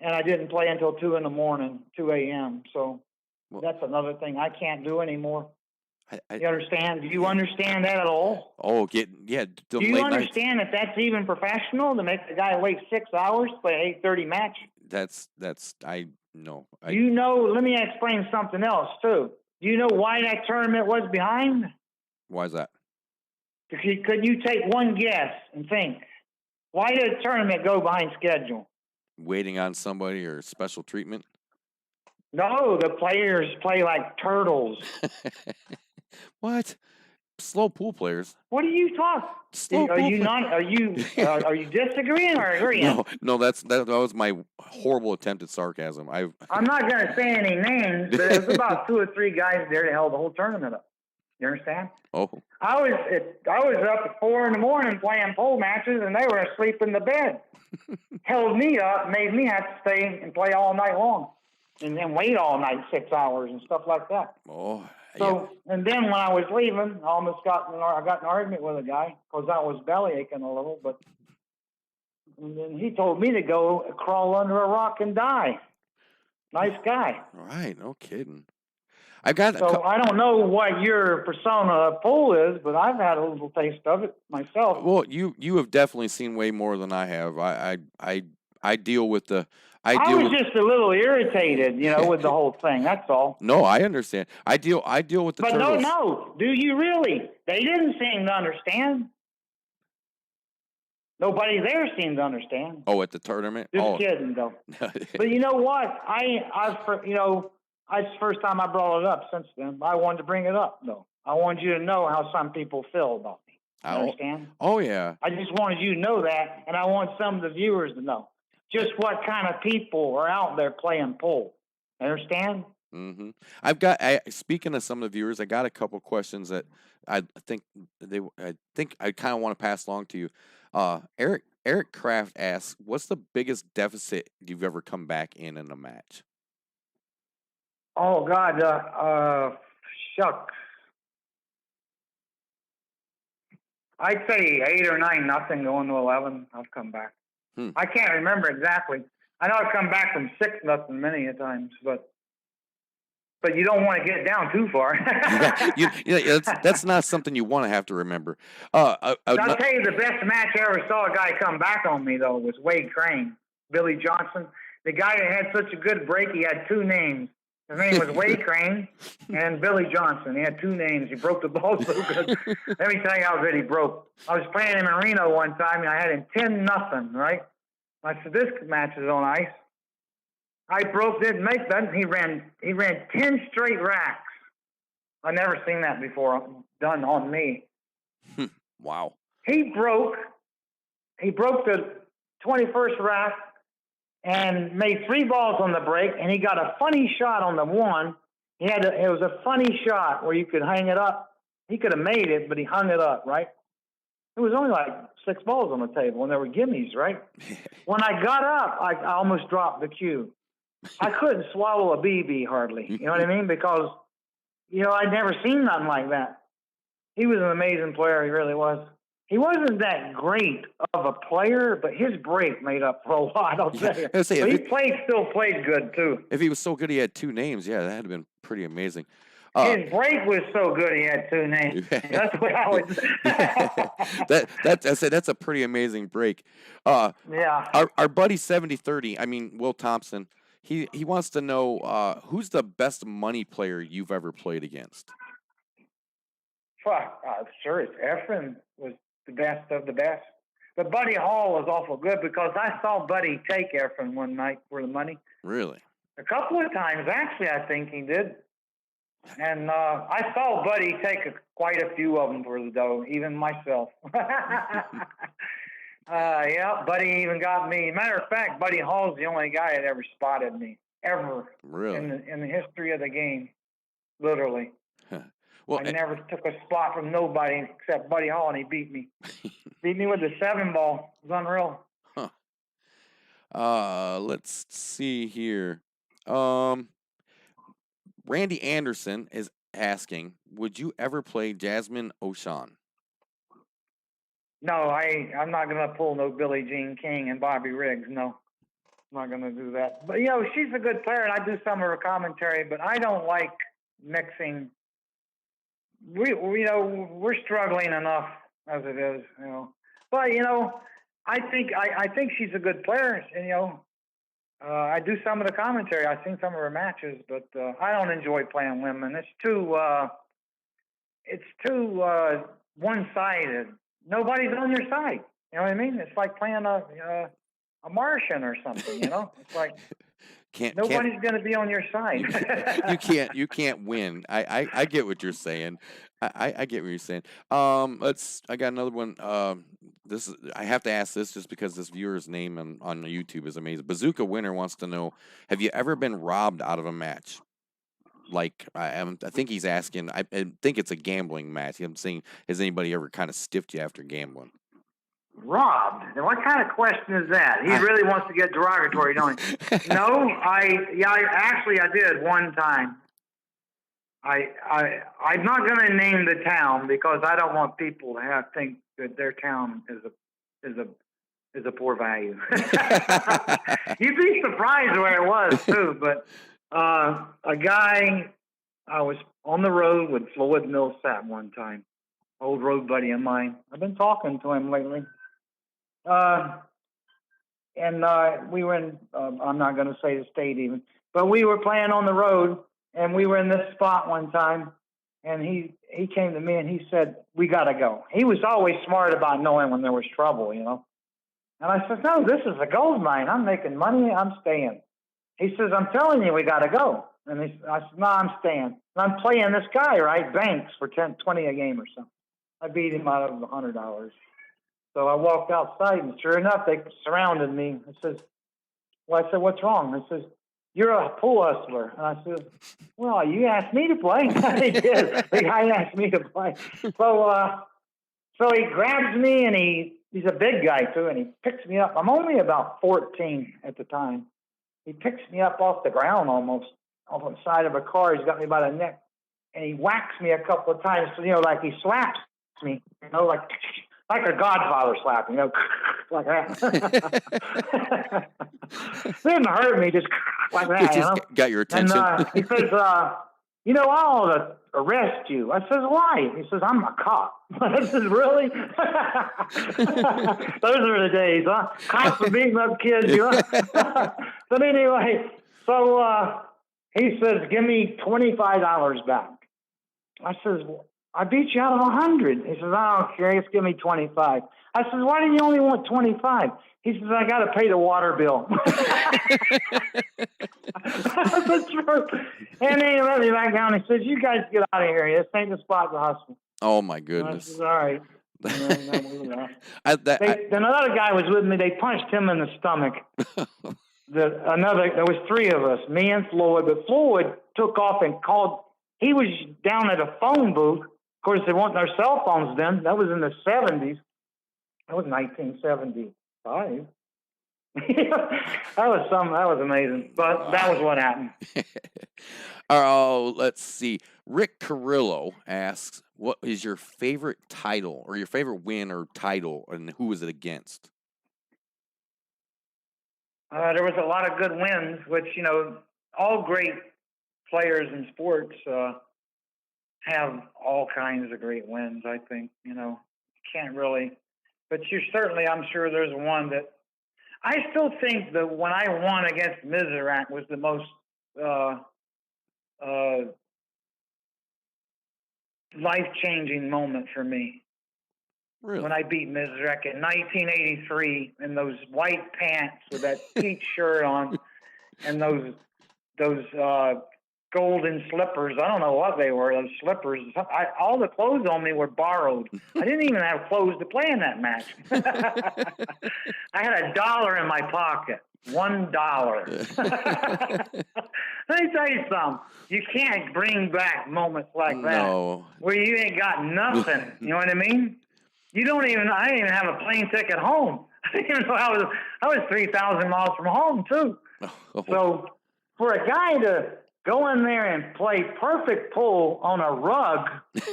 And I didn't play until 2 a.m. So that's another thing I can't do anymore. You understand? Do you understand that at all? Oh, do you understand that that's even professional to make the guy wait 6 hours to play an 8:30 match? No. You know, let me explain something else too. Do you know why that tournament was behind? Why is that? Could you take one guess and think? Why did the tournament go behind schedule? Waiting on somebody or special treatment? No, the players play like turtles. What? Slow pool players. What are you talking? Are you disagreeing or agreeing? No, that was my horrible attempt at sarcasm. I'm not going to say any names, but it was about 2 or 3 guys there that held the whole tournament up. You understand? Oh. I was up at 4 a.m. playing pole matches, and they were asleep in the bed. Held me up, made me have to stay and play all night long, and then wait all night 6 hours and stuff like that. Oh. So, and then when I was leaving, I got in an argument with a guy because I was belly aching a little. And then he told me to go crawl under a rock and die. Nice guy. Right, no kidding. I don't know what your persona of pool is, but I've had a little taste of it myself. Well, you have definitely seen way more than I have. I deal with the. I was just a little irritated, with the whole thing. That's all. No, I understand. I deal with the. But turtles. no. Do you really? They didn't seem to understand. Nobody there seemed to understand. Oh, at the tournament? Just kidding, though. But you know what? It's the first time I brought it up since then. I wanted to bring it up, though. I wanted you to know how some people feel about me. You understand? Oh, yeah. I just wanted you to know that, and I want some of the viewers to know just what kind of people are out there playing pool. Understand? Mm-hmm. Speaking of some of the viewers, I got a couple questions that I think I kind of want to pass along to you. Eric Kraft asks, what's the biggest deficit you've ever come back in a match? Oh, God. Shucks. I'd say 8 or 9-0 going to 11. I've come back. I can't remember exactly. I know I've come back from 6-0 many a times, but you don't want to get down too far. That's not something you want to have to remember. I'll tell you the best match I ever saw a guy come back on me, though, was Wade Crane, Billy Johnson. The guy that had such a good break, he had 2 names. His name was Wade Crane and Billy Johnson. He had 2 names. He broke the ball so good. Let me tell you how good he broke. I was playing him in Reno one time, and I had him 10-0, right? I said, this match is on ice. I broke, didn't make that. He ran 10 straight racks. I've never seen that before done on me. Wow. He broke the 21st rack and made 3 balls on the break, and he got a funny shot on the one. It was a funny shot where you could hang it up. He could have made it, but he hung it up, right? It was only like 6 balls on the table, and there were gimmies, right? When I got up, I almost dropped the cue. I couldn't swallow a BB hardly. You know what I mean? Because, I'd never seen nothing like that. He was an amazing player. He really was. He wasn't that great of a player, but his break made up for a lot, I'll tell you. But he still played good, too. If he was so good he had 2 names, yeah, that had been pretty amazing. His break was so good he had 2 names. That's what I would that's a pretty amazing break. Yeah. Our buddy 7030, I mean Will Thompson, he wants to know who's the best money player you've ever played against? Sure, it's Efren was the best of the best. But Buddy Hall was awful good because I saw Buddy take Efren one night for the money. Really? A couple of times, actually, I think he did. And I saw Buddy take quite a few of them for the dough, even myself. Yeah, Buddy even got me. Matter of fact, Buddy Hall's the only guy that ever spotted me, ever. Really? In the history of the game, literally. Well, I never took a spot from nobody except Buddy Hall, and he beat me. Beat me with the 7 ball. It was unreal. Let's see here. Randy Anderson is asking, would you ever play Jasmine O'Shawn? No, I'm not going to pull no Billie Jean King and Bobby Riggs. No, I'm not going to do that. But, she's a good player, and I do some of her commentary, but I don't like mixing. We're struggling enough as it is, But, I think she's a good player, and, I do some of the commentary. I've seen some of her matches, but I don't enjoy playing women. It's too one-sided. Nobody's on your side. You know what I mean? It's like playing a Martian or something. It's like nobody's going to be on your side. You can't win. I get what you're saying. I get what you're saying. I got another one. I have to ask this just because this viewer's name on YouTube is amazing. Bazooka Winner wants to know: have you ever been robbed out of a match? Like I think he's asking. I think it's a gambling match. I'm saying, has anybody ever kind of stiffed you after gambling? Robbed? And what kind of question is that? He really wants to get derogatory, don't he? No, I did one time. I'm not going to name the town because I don't want people to think that their town is a poor value. You'd be surprised where it was too. But a guy, I was on the road with Floyd Millsap one time, old road buddy of mine. I've been talking to him lately. And we were in, I'm not going to say the state even, but we were playing on the road, and we were in this spot one time, and he came to me and he said, we got to go. He was always smart about knowing when there was trouble, And I said, no, this is a gold mine. I'm making money. I'm staying. He says, I'm telling you, we got to go. And I said, no, I'm staying. And I'm playing this guy, right, Banks, for 10, 20 a game or something. I beat him out of $100. So I walked outside, and sure enough, they surrounded me. I said, what's wrong? I says, you're a pool hustler. And I said, well, you asked me to play. He did. The guy asked me to play. So he grabs me, and he's a big guy, too, and he picks me up. I'm only about 14 at the time. He picks me up off the ground almost, off the side of a car. He's got me by the neck, and he whacks me a couple of times, like he slaps me, like a Godfather slapping, like that. Didn't hurt me, just like that. Just got your attention. And he says, I ought to arrest you. I says, why? He says, I'm a cop. I says, really? Those are the days, huh? Cops are beating up kids. But anyway, so he says, give me $25 back. I says, I beat you out of 100. He says, I don't care. Just give me 25. I says, why do you only want 25? He says, I got to pay the water bill. That's true. And then he let me back down. He says, you guys get out of here. This ain't the spot to hustle. Oh, my goodness. I says, all right. Another guy was with me. They punched him in the stomach. There was 3 of us, me and Floyd. But Floyd took off and called. He was down at a phone booth. Of course, there weren't no cell phones then. That was in the 70s. That was 1975. That was amazing. But that was what happened. Oh, let's see. Rick Carrillo asks, what is your favorite title or your favorite win or title, and who was it against? There was a lot of good wins, which, all great players in sports have all kinds of great wins, I think. You can't really. But I'm sure there's one that I still think that when I won against Mizrak was the most life-changing moment for me. Really? When I beat Mizrak in 1983 in those white pants with that peach shirt on and those golden slippers. I don't know what they were, those slippers. All the clothes on me were borrowed. I didn't even have clothes to play in that match. I had $1 in my pocket. $1. Let me tell you something. You can't bring back moments like that where you ain't got nothing. You know what I mean? I didn't even have a plane ticket home. I didn't even know I was 3,000 miles from home too. So for a guy to go in there and play perfect pull on a rug,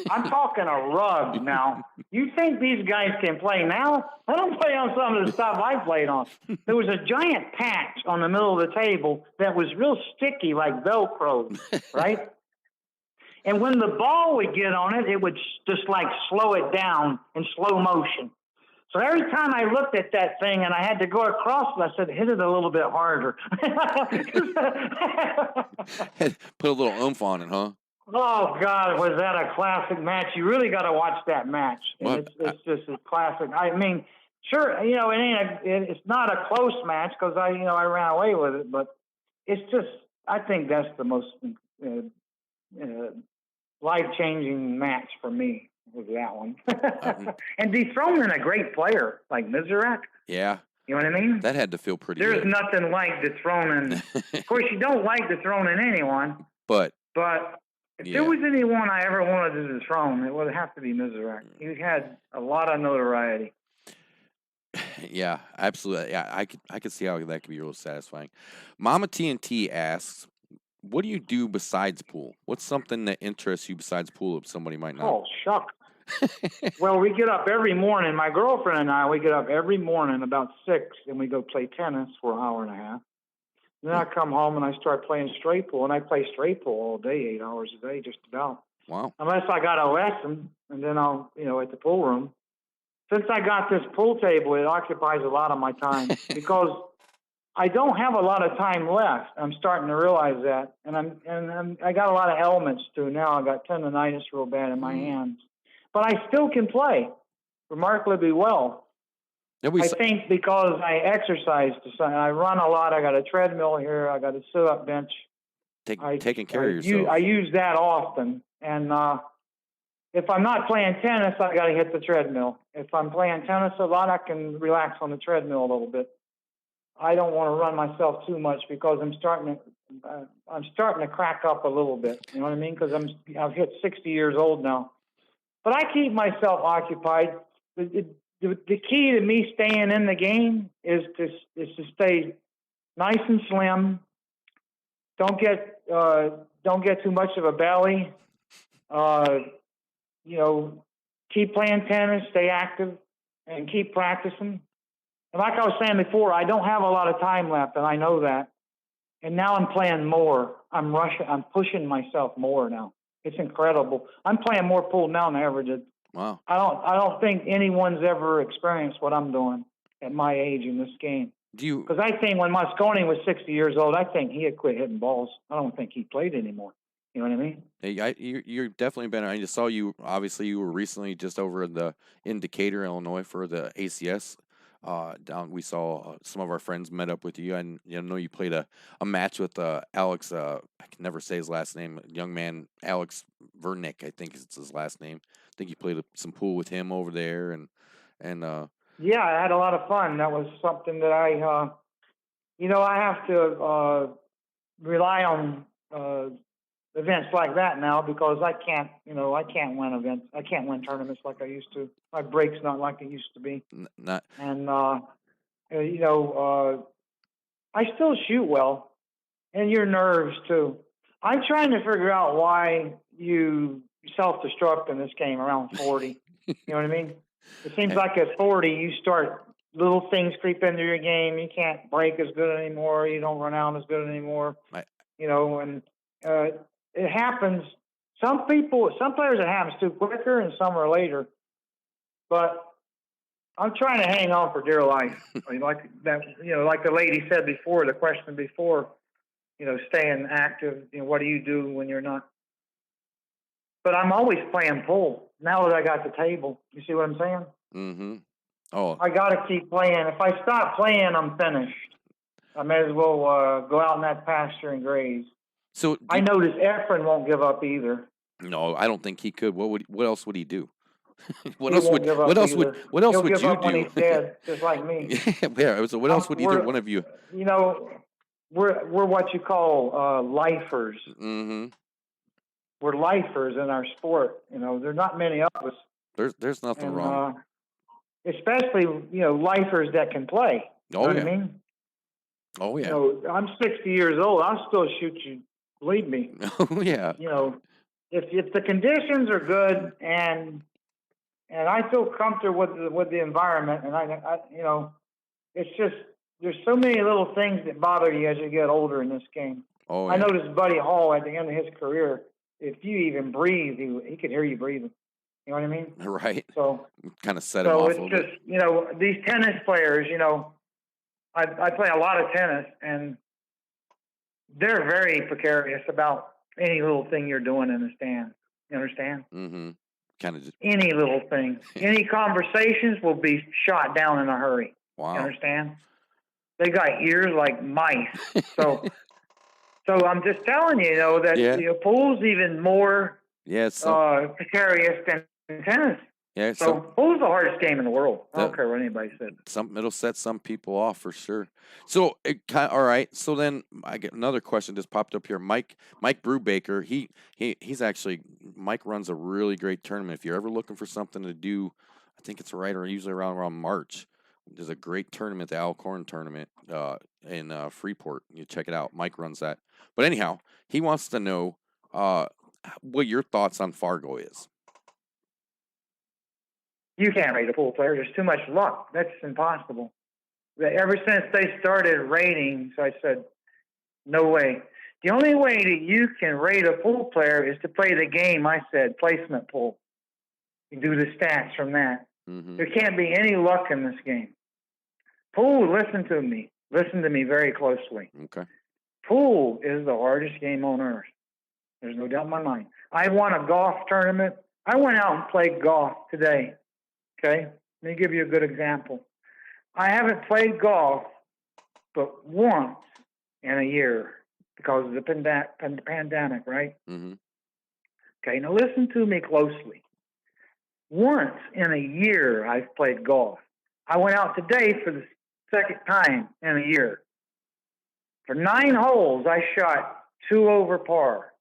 I'm talking a rug now. You think these guys can play now? I don't play on some of the stuff I played on. There was a giant patch on the middle of the table that was real sticky like Velcro, right? And when the ball would get on it, it would just like slow it down in slow motion. So every time I looked at that thing and I had to go across it, I said, hit it a little bit harder. Put a little oomph on it, huh? Oh, God, was that a classic match? You really got to watch that match. And it's just a classic. I mean, sure, it's not a close match because I ran away with it, but it's just, I think that's the most life-changing match for me. Was that one. And dethroning a great player like Mizrak. Yeah. You know what I mean? That had to feel pretty There's good. nothing like dethroning. Of course, you don't like dethroning anyone. But if there was anyone I ever wanted to dethrone, it would have to be Mizrak. He had a lot of notoriety. Yeah, absolutely. Yeah, I could see how that could be real satisfying. Mama TNT asks, what do you do besides pool? What's something that interests you besides pool if somebody might not? Oh, shucks. Well, we get up every morning. My girlfriend and I, we get up every morning about 6, and we go play tennis for an hour and a half. Then I come home and I start playing straight pool, and I play straight pool all day, 8 hours a day, just about. Wow. Unless I got a lesson, and then I'll, at the pool room. Since I got this pool table, it occupies a lot of my time because I don't have a lot of time left. I'm starting to realize that, and I got a lot of ailments too now. I got tendonitis real bad in my hands, but I still can play remarkably well. I think because I exercise, I run a lot. I got a treadmill here. I got a sit-up bench. Taking care of yourself. I use that often, and if I'm not playing tennis, I got to hit the treadmill. If I'm playing tennis a lot, I can relax on the treadmill a little bit. I don't want to run myself too much because I'm starting to crack up a little bit. You know what I mean? Because I've hit 60 years old now. But I keep myself occupied. The key to me staying in the game is to stay nice and slim. Don't get too much of a belly. Keep playing tennis, stay active, and keep practicing. And like I was saying before, I don't have a lot of time left, and I know that. And now I'm playing more. I'm pushing myself more now. It's incredible. I'm playing more pool now than I ever did. Wow. I don't think anyone's ever experienced what I'm doing at my age in this game. Because I think when Moscone was 60 years old, I think he had quit hitting balls. I don't think he played anymore. You know what I mean? Hey, you're definitely been. I just saw you. Obviously, you were recently just over in Decatur, Illinois, for the ACS. We saw some of our friends met up with you, and know you played a match with Alex. I can never say his last name. Young man, Alex Vernick, I think is his last name. I think you played some pool with him over there, and yeah, I had a lot of fun. That was something that I have to rely on events like that now because I can't win events. I can't win tournaments like I used to. My break's not like it used to be. Not. And I still shoot well, and your nerves too. I'm trying to figure out why you self-destruct in this game around 40. You know what I mean? It seems like at 40 you start little things creep into your game. You can't break as good anymore. You don't run out as good anymore. And it happens. Some players it happens to quicker, and some are later. But I'm trying to hang on for dear life. Like that, like the lady said before, the question before, staying active. What do you do when you're not? But I'm always playing pool now that I got the table. You see what I'm saying? Mm-hmm. Oh, I got to keep playing. If I stop playing, I'm finished. I may as well go out in that pasture and graze. so I notice Efren won't give up either. no, I don't think he could. What else would he do? What He else won't would give up what else either. would He'll you give up when do? he's dead, just like me. Yeah. So what else would either one of you? We're what you call lifers. Mm-hmm. We're lifers in our sport. There's not many of us. There's nothing wrong. Especially lifers that can play. You know what I mean? Oh yeah. I'm 60 years old. I'll still shoot you. Believe me. Oh yeah. If the conditions are good and I feel comfortable with the environment, and I it's just there's so many little things that bother you as you get older in this game. Oh yeah. I noticed Buddy Hall at the end of his career. If you even breathe, he could hear you breathing. You know what I mean? Right. So kind of set him off. So it's just these tennis players. I play a lot of tennis, and they're very precarious about any little thing you're doing in the stand. You understand? Mm-hmm. Kind of just any little thing. Any conversations will be shot down in a hurry. Wow. You understand? They got ears like mice. So I'm just telling you, that pool's even more precarious than tennis. Yeah. So pool's the hardest game in the world. I don't care what anybody said. It'll set some people off for sure. So all right. So then I get another question just popped up here. Mike Brubaker. He's actually Mike runs a really great tournament. If you're ever looking for something to do, I think it's usually around March. There's a great tournament, the Alcorn tournament in Freeport. You check it out. Mike runs that. But anyhow, he wants to know what your thoughts on Fargo is. You can't rate a pool player. There's too much luck. That's impossible. Ever since they started rating, so I said, no way. The only way that you can rate a pool player is to play the game, I said, placement pool. You do the stats from that. Mm-hmm. There can't be any luck in this game. Pool, listen to me. Listen to me very closely. Okay. Pool is the hardest game on earth. There's no doubt in my mind. I won a golf tournament. I went out and played golf today. Okay? Let me give you a good example. I haven't played golf but once in a year because of the pandemic, right? Mm-hmm. Okay, now listen to me closely. Once in a year I've played golf. I went out today for the second time in a year. For 9 holes, I shot 2 over par.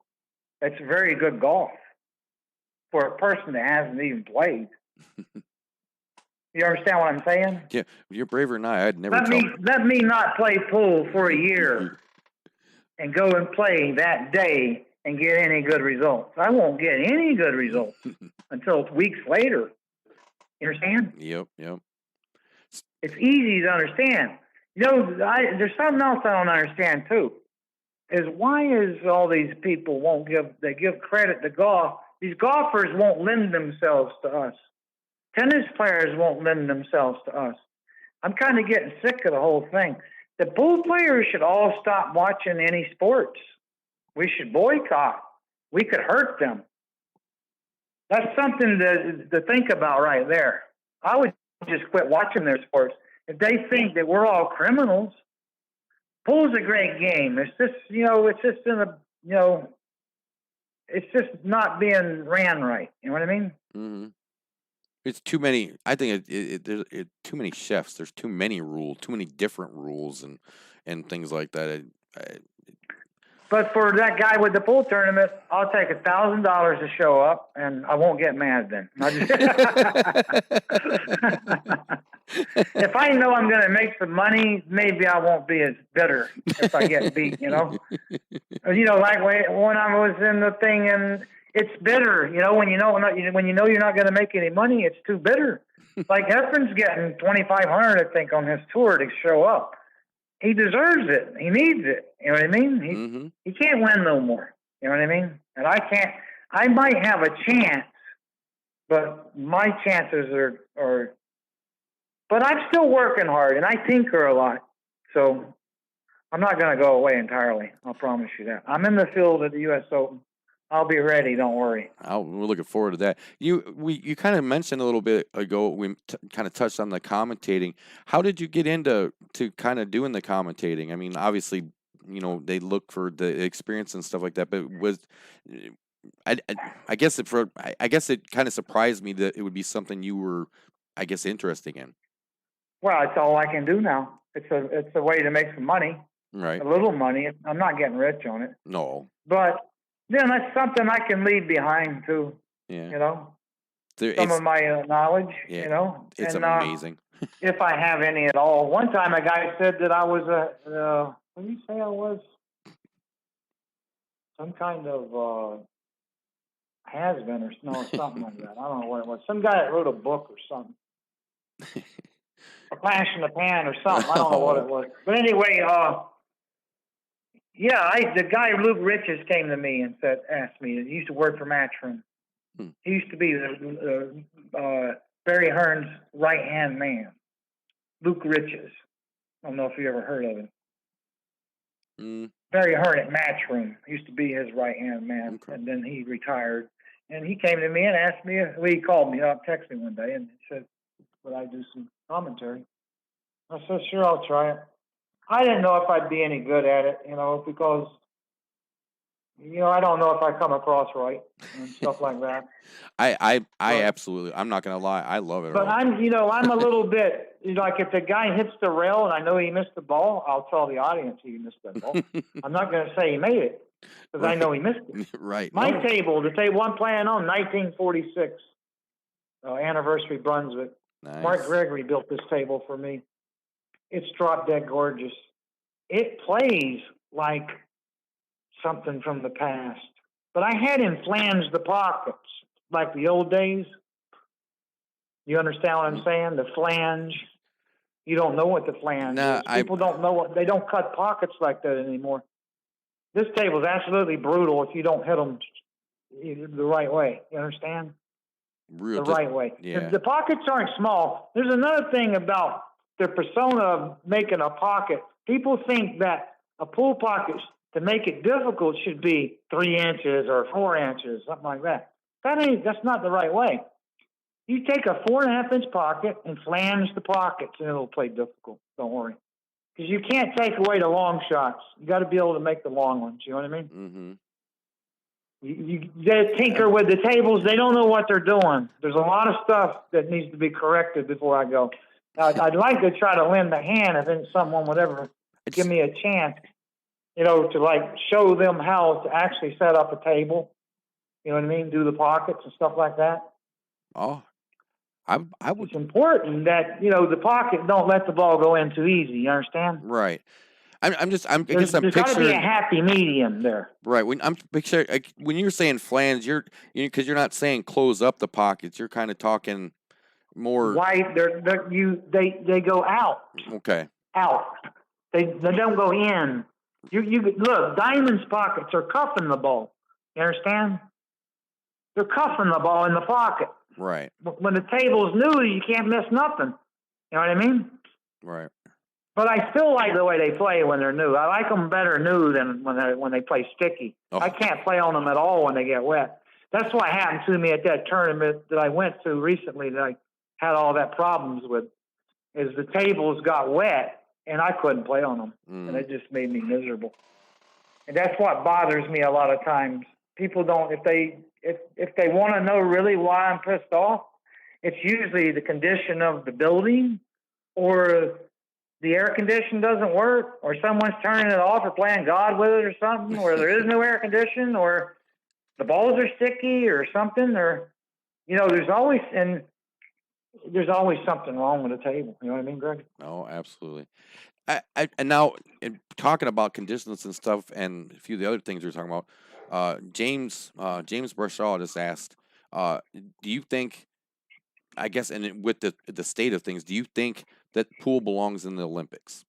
That's very good golf for a person that hasn't even played. You understand what I'm saying? Yeah, you're braver than I. I'd never. Let me not play pool for a year and go and play that day and get any good results. I won't get any good results until weeks later. You understand? Yep. It's easy to understand. There's something else I don't understand too. Is why is all these people give credit to golf? These golfers won't lend themselves to us. Tennis players won't lend themselves to us. I'm kind of getting sick of the whole thing. The pool players should all stop watching any sports. We should boycott. We could hurt them. That's something to think about right there. I would just quit watching their sports. If they think that we're all criminals, pool's a great game. It's just, it's just not being ran right. You know what I mean? Mm-hmm. It's too many. I think there's too many chefs. There's too many rules, too many different rules and things like that. But for that guy with the pool tournament, I'll take $1,000 to show up, and I won't get mad then. If I know I'm going to make some money, maybe I won't be as bitter if I get beat, you know. Like when I was in the thing, and it's bitter, when you know you're not going to make any money, it's too bitter. Like Efren's getting $2,500, I think, on his tour to show up. He deserves it. He needs it. You know what I mean? He can't win no more. You know what I mean? And I can't. I might have a chance, but my chances are. But I'm still working hard, and I tinker a lot. So I'm not going to go away entirely. I'll promise you that. I'm in the field at the U.S. Open. I'll be ready. Don't worry. We're looking forward to that. You kind of mentioned a little bit ago. We kind of touched on the commentating. How did you get into kind of doing the commentating? I mean, obviously, they look for the experience and stuff like that. But I guess it kind of surprised me that it would be something you were, I guess, interested in. Well, it's all I can do now. It's a way to make some money. Right. A little money. I'm not getting rich on it. No. But then that's something I can leave behind too. Yeah. Some of my knowledge. Yeah. It's amazing. If I have any at all. One time a guy said that I was what did you say I was? Some kind of has-been or something like that. I don't know what it was. Some guy that wrote a book or something. A flash in the pan or something. I don't know what it was. But anyway, the guy Luke Riches came to me and asked me. He used to work for Matchroom. He used to be Barry Hearn's right-hand man. Luke Riches. I don't know if you ever heard of him. Barry Hearn at Matchroom used to be his right-hand man, and then he retired. And he came to me and asked me, he called me up, texted me one day, and said, would I do some commentary? I said, sure, I'll try it. I didn't know if I'd be any good at it, because, I don't know if I come across right and stuff like that. I absolutely, I'm not going to lie, I love it. But I'm a little bit, like if the guy hits the rail and I know he missed the ball, I'll tell the audience he missed that ball. I'm not going to say he made it because I know he missed it. Right. The table I'm playing on, 1946 anniversary Brunswick. Nice. Mark Gregory built this table for me. It's drop dead gorgeous. It plays like something from the past. But I had him flange the pockets like the old days. You understand what I'm saying? The flange. You don't know what the flange is. People don't know they don't cut pockets like that anymore. This table is absolutely brutal if you don't hit them the right way. You understand? The right way. Yeah. The pockets aren't small. There's another thing about the persona of making a pocket. People think that a pool pocket, to make it difficult, should be 3 inches or 4 inches, something like that. That's not the right way. You take a 4.5-inch pocket and flange the pockets, and it'll play difficult. Don't worry, because you can't take away the long shots. You got to be able to make the long ones. You know what I mean? Mm-hmm. They tinker with the tables. They don't know what they're doing. There's a lot of stuff that needs to be corrected before I go. I'd like to try to lend a hand if someone would ever give me a chance, to show them how to actually set up a table. You know what I mean? Do the pockets and stuff like that. Oh, I would. It's important that the pocket don't let the ball go in too easy. You understand? Right. I guess I'm there's picturing. There's got to be a happy medium there. Right. When you're saying flange, because you're not saying close up the pockets. You're kind of talking more. Why they go out. Okay. Out. They don't go in. You look. Diamond's pockets are cuffing the ball. You understand? They're cuffing the ball in the pocket. Right. When the table's new, you can't miss nothing. You know what I mean? Right. But I still like the way they play when they're new. I like them better new than when they play sticky. Oh. I can't play on them at all when they get wet. That's what happened to me at that tournament that I went to recently that I had all that problems with, is the tables got wet and I couldn't play on them. And it just made me miserable. And that's what bothers me a lot of times. People don't, if they want to know really why I'm pissed off, it's usually the condition of the building or the air condition doesn't work, or someone's turning it off or playing God with it or something, or there is no air condition, or the balls are sticky or something, or there's always something wrong with the table. You know what I mean, Greg? Oh, absolutely. And now, talking about conditions and stuff, and a few of the other things we were talking about, James Bradshaw just asked, do you think, I guess, and with the state of things, do you think that pool belongs in the Olympics?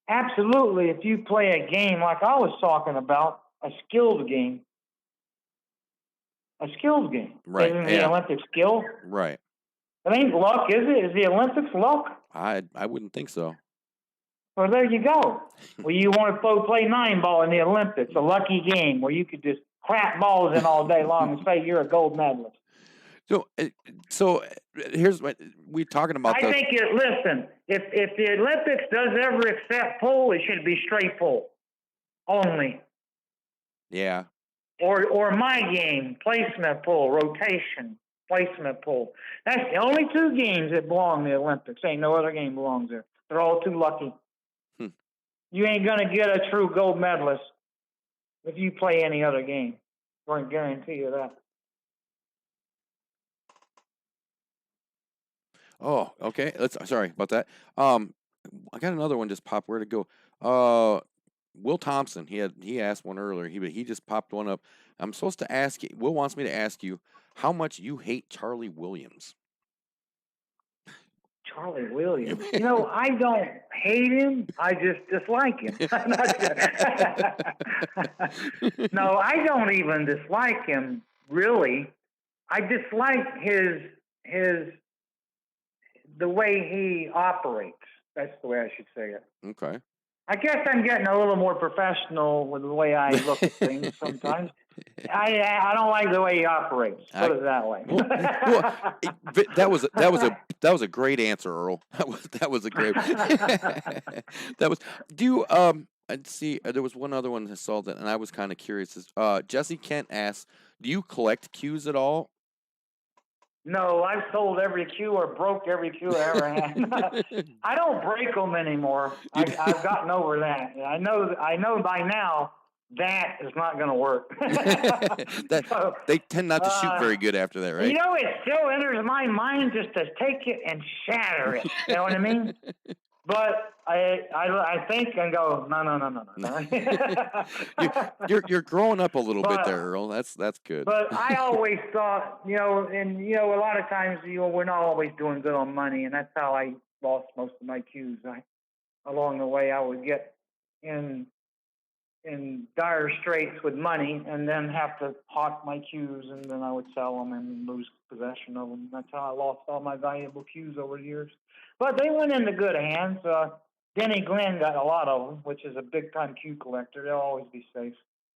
Absolutely. If you play a game like I was talking about, a skilled game. Right. Isn't the Olympic skill? Right. It ain't luck, is it? Is the Olympics luck? I wouldn't think so. Well, there you go. Well, you want to play 9-ball in the Olympics, a lucky game where you could just crap balls in all day long and say you're a gold medalist. So here's what we're talking about. I think listen, if the Olympics does ever accept pull, it should be straight pull only. Yeah. Or my game, placement pull, rotation, placement pull. That's the only 2 games that belong in the Olympics. Ain't no other game belongs there. They're all too lucky. You ain't gonna get a true gold medalist if you play any other game. I can guarantee you that. Oh, okay. Sorry about that. I got another one just popped. Where'd it go? Will Thompson. He asked one earlier. He just popped one up. I'm supposed to ask you. Will wants me to ask you how much you hate Charlie Williams. Charlie Williams. I don't hate him. I just dislike him. No, I don't even dislike him, really. I dislike the way he operates. That's the way I should say it. Okay. I guess I'm getting a little more professional with the way I look at things sometimes. I don't like the way he operates. Put it that way. That was a great answer, Earl. That was a great. Do you I'd see. There was one other one I saw that, and I was kind of curious. Jesse Kent asks, "Do you collect cues at all?" No, I've sold every cue or broke every cue I ever had. I don't break them anymore. I've gotten over that. I know by now that is not going to work. They tend not to shoot very good after that, right? It still enters my mind just to take it and shatter it. You know what I mean? But I think and go, no. You're growing up a little bit there, Earl. That's good. But I always thought, a lot of times, we're not always doing good on money, and that's how I lost most of my cues. Along the way, I would get in dire straits with money, and then have to hawk my cues, and then I would sell them and lose possession of them. That's how I lost all my valuable cues over the years. But they went into good hands. Denny Glenn got a lot of them, which is a big-time cue collector. They'll always be safe.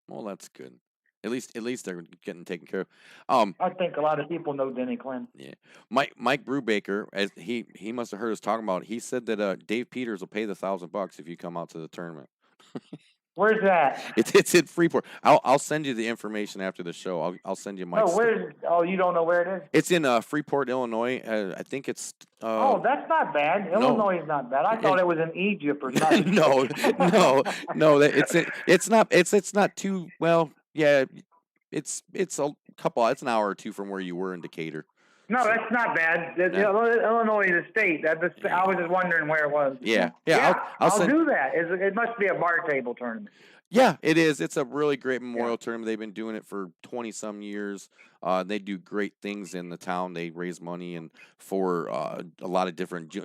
Well, that's good. At least they're getting taken care of. I think a lot of people know Denny Glenn. Yeah, Mike Brubaker, as he must have heard us talking about it. He said that Dave Peters will pay the $1,000 if you come out to the tournament. Where's that? It's in Freeport. I'll send you the information after the show. I'll send you Mike's. You don't know where it is? It's in Freeport, Illinois. I think it's. That's not bad. Illinois is not bad. I thought it was in Egypt or something. No. It's not. It's not too well. Yeah, it's a couple. It's an hour or two from where you were in Decatur. No, that's not bad. Illinois is a state. I was just wondering where it was. Yeah. I'll do that. It must be a bar table tournament. Yeah, it is. It's a really great memorial tournament. They've been doing it for 20-some years. They do great things in the town. They raise money and for a lot of different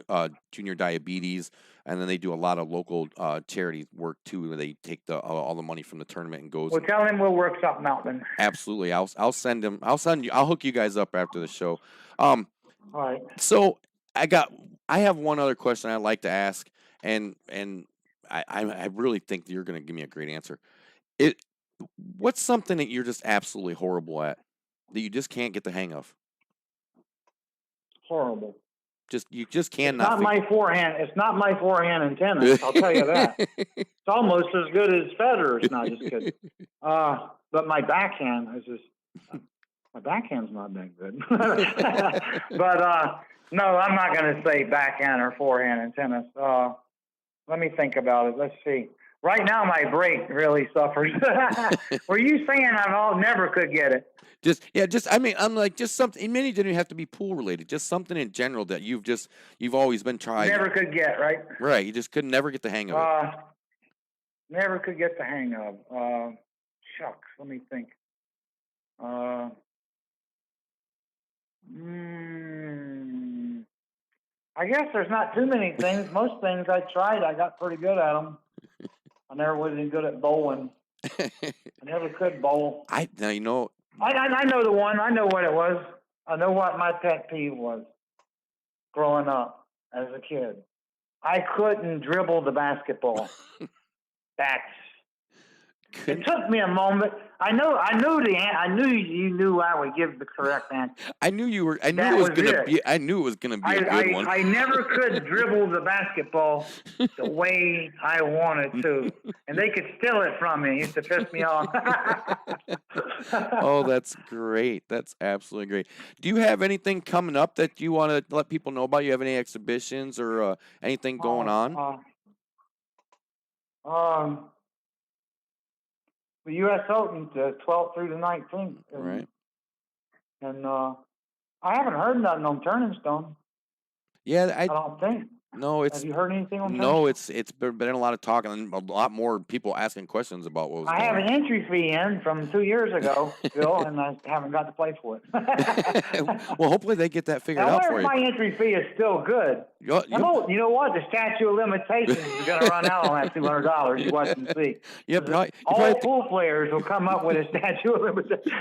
junior diabetes, and then they do a lot of local charity work too. They take all the money from the tournament and goes. Well, tell him we'll work something out then. Absolutely, I'll send him. I'll hook you guys up after the show. All right. So I have one other question I'd like to ask, and I really think that you're going to give me a great answer. What's something that you're just absolutely horrible at that you just can't get the hang of? Horrible. You just cannot. It's not my forehand. It's not my forehand in tennis. I'll tell you that. It's almost as good as Federer's. Not just good. But my backhand is just. My backhand's not that good. But No, I'm not going to say backhand or forehand in tennis. Let me think about it. Let's see. Right now, my break really suffers. Were you saying never could get it? I mean, I'm like, just something. It didn't even have to be pool related. Just something in general that you've always been trying. Never could get, right? Right. You just could never get the hang of it. Never could get the hang of. Shucks. Let me think. I guess there's not too many things. Most things I tried, I got pretty good at them. I never was any good at bowling. I never could bowl. I know the one. I know what it was. I know what my pet peeve was growing up as a kid. I couldn't dribble the basketball. It took me a moment. I knew you knew I would give the correct answer. I knew it was gonna be a good one. I never could dribble the basketball the way I wanted to, and they could steal it from me. It used to piss me off. Oh, that's great. That's absolutely great. Do you have anything coming up that you want to let people know about? You have any exhibitions or anything going on? The U.S. Open, the 12th through the 19th. Right. And I haven't heard nothing on Turnstone. Yeah, I don't think. No, have you heard anything on Turnstone? No, it's been a lot of talking and a lot more people asking questions about what was going on. I have an entry fee in from 2 years ago, Bill, and I haven't got to play for it. Well, hopefully they get that figured out for you. My entry fee is still good. You know what? The statute of limitations is going to run out on that $200. You watch and see. Yep. All pool players will come up with a statute of limitations.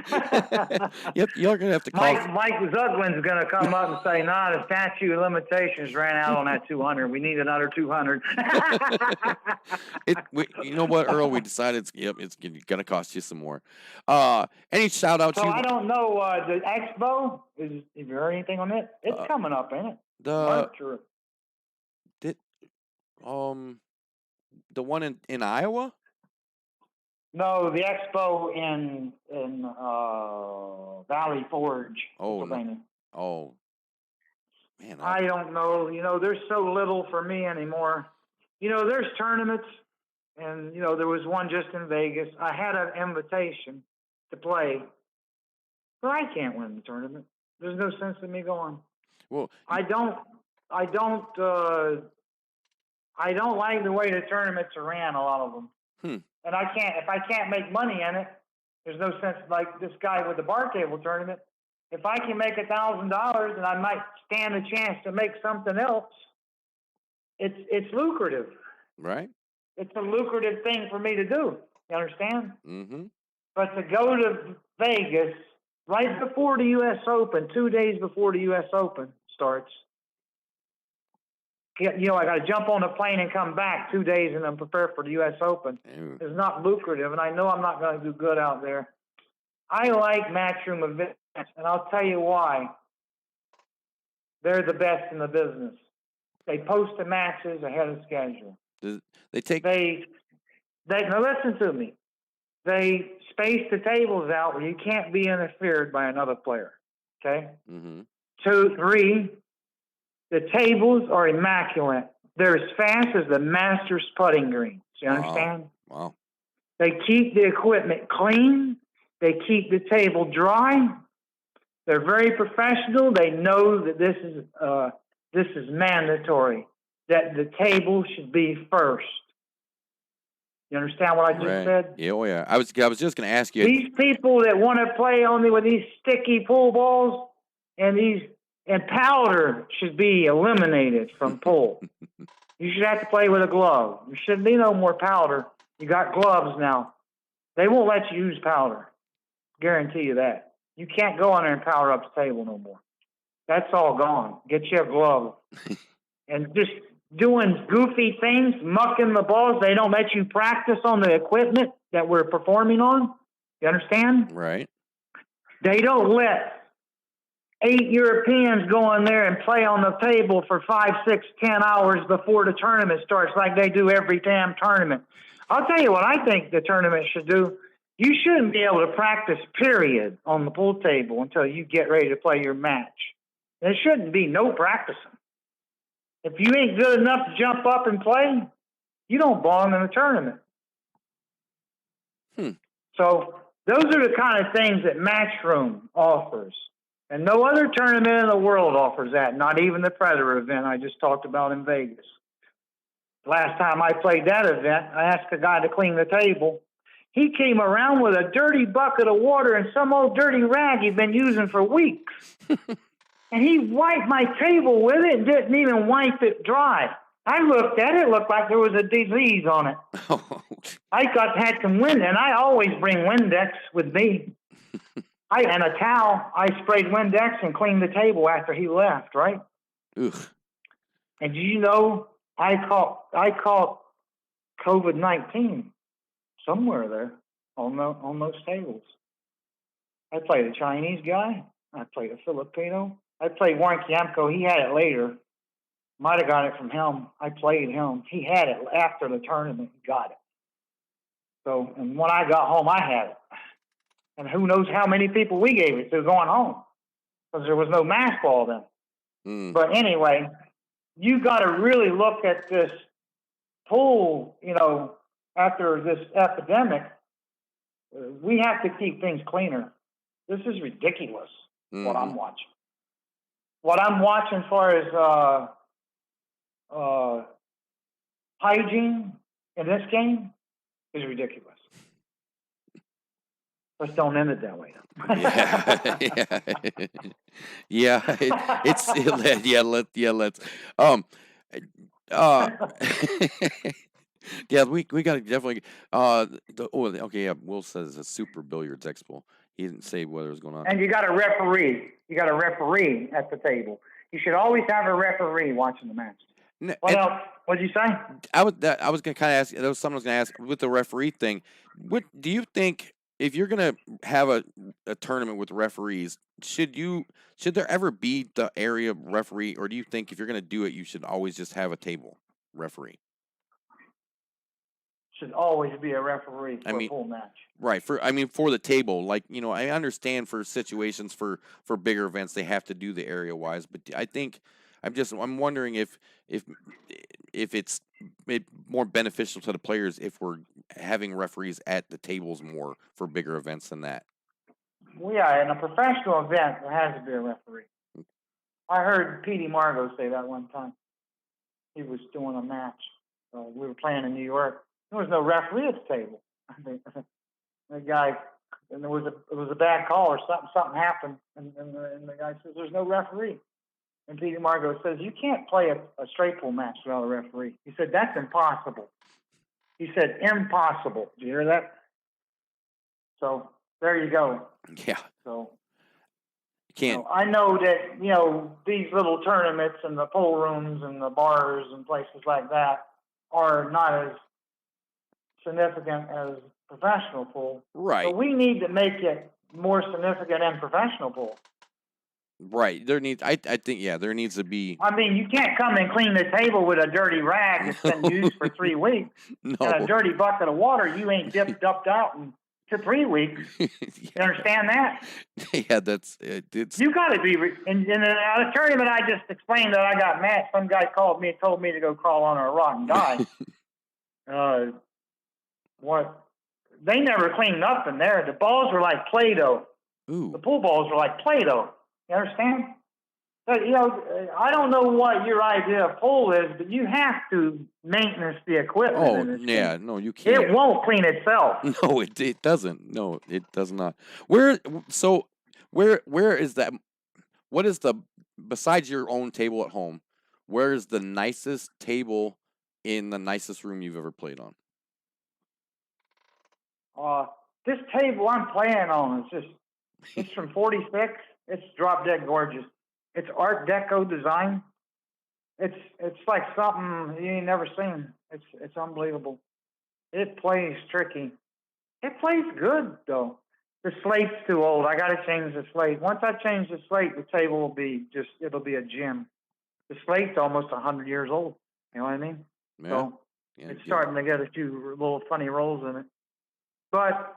Yep. You're going to have to call. Mike Zuglin's going to come up and say, "Nah, the statute of limitations ran out on that 200. We need another 200." You know what, Earl? We decided it's going to cost you some more. Any shout outs? So I don't know. The expo have you heard anything on it? It's coming up, ain't it? The one in Iowa? No, the expo in Valley Forge, Pennsylvania. Oh, man. I don't know. There's so little for me anymore. There's tournaments, and, there was one just in Vegas. I had an invitation to play, but I can't win the tournament. There's no sense in me going. Well, I don't like the way the tournaments are ran, a lot of them. And if I can't make money in it, there's no sense. Like this guy with the bar table tournament, if I can make $1,000 and I might stand a chance to make something else, it's lucrative. Right. It's a lucrative thing for me to do. You understand? Mm-hmm. But to go to Vegas right before the U.S. Open, 2 days before the U.S. Open starts, I got to jump on a plane and come back 2 days and then prepare for the U.S. Open. Ew. It's not lucrative, and I know I'm not going to do good out there. I like Matchroom events, and I'll tell you why. They're the best in the business. They post the matches ahead of schedule. Now listen to me. They space the tables out where you can't be interfered by another player. Okay? Mm-hmm. 2, 3. The tables are immaculate. They're as fast as the Masters putting greens. You understand? Wow. They keep the equipment clean. They keep the table dry. They're very professional. They know that this is mandatory, that the table should be first. You understand what I just said? Yeah, oh yeah. I was just going to ask you. These people that want to play only with these sticky pool balls and powder should be eliminated from pool. You should have to play with a glove. There shouldn't be no more powder. You got gloves now. They won't let you use powder. Guarantee you that. You can't go on there and powder up the table no more. That's all gone. Get you a glove. And just doing goofy things, mucking the balls. They don't let you practice on the equipment that we're performing on. You understand? Right. They don't let 8 Europeans go in there and play on the table for 5, 6, 10 hours before the tournament starts like they do every damn tournament. I'll tell you what I think the tournament should do. You shouldn't be able to practice, period, on the pool table until you get ready to play your match. There shouldn't be no practicing. If you ain't good enough to jump up and play, you don't belong in a tournament. So those are the kind of things that Matchroom offers. And no other tournament in the world offers that, not even the Predator event I just talked about in Vegas. Last time I played that event, I asked a guy to clean the table. He came around with a dirty bucket of water and some old dirty rag he'd been using for weeks. And he wiped my table with it and didn't even wipe it dry. I looked at it, looked like there was a disease on it. I had some wind, and I always bring Windex with me. And a towel. I sprayed Windex and cleaned the table after he left, right? Ugh. And do you know, I caught COVID-19 somewhere there on those tables. I played a Chinese guy. I played a Filipino. I played Warren Kiamko. He had it later. Might have got it from him. I played him. He had it after the tournament. He got it. So, and when I got home, I had it. And who knows how many people we gave it to going home, because there was no mask ball then. But anyway, you got to really look at this pool, after this epidemic. We have to keep things cleaner. This is ridiculous, what I'm watching. What I'm watching as far as hygiene in this game is ridiculous. Let's don't end it that way. Let's. We got to definitely. Will says a Super Billiards Expo. He didn't say whether it was going on. And you got a referee. You got a referee at the table. You should always have a referee watching the match. What else? What did you say? I was going to kind of ask. There was someone was going to ask with the referee thing. What do you think? If you're going to have a tournament with referees, should there ever be the area referee, or do you think if you're going to do it, you should always just have a table referee? Should always be a referee for a full match. Right. For the table, I understand for situations for bigger events they have to do the area wise, but I think I'm wondering if it's more beneficial to the players if we're having referees at the tables more for bigger events than that. Well, yeah, in a professional event, there has to be a referee. I heard Petey Margot say that one time. He was doing a match. We were playing in New York. There was no referee at the table. The guy, and it was a bad call or something happened, and the guy says, "There's no referee." And Petey Margot says, "You can't play a straight pool match without a referee." He said, "That's impossible." He said, "Impossible." Did you hear that? So there you go. Yeah. So you can't. I know that these little tournaments and the pool rooms and the bars and places like that are not as significant as professional pool. Right. So we need to make it more significant in professional pool. Right. I think there needs to be. I mean, you can't come and clean the table with a dirty rag that's been used for 3 weeks and a dirty bucket of water you ain't dumped out in 3 weeks. You understand that? Yeah, it's. You got to be in a tournament I just explained that I got mad. Some guy called me and told me to go crawl on a rock and die. What? They never cleaned nothing there. The balls were like Play-Doh. Ooh. The pool balls were like Play-Doh. You understand? But, I don't know what your idea of pool is, but you have to maintenance the equipment. Oh, yeah. No, you can't. It won't clean itself. No, it doesn't. No, it does not. Where is that? What is besides your own table at home, where is the nicest table in the nicest room you've ever played on? This table I'm playing on it's from 46. It's drop dead gorgeous. It's Art Deco design. It's like something you ain't never seen. It's unbelievable. It plays tricky. It plays good though. The slate's too old. I got to change the slate. Once I change the slate, the table will be it'll be a gym. The slate's almost 100 years old. You know what I mean? Yeah. So it's starting to get a few little funny rolls in it. But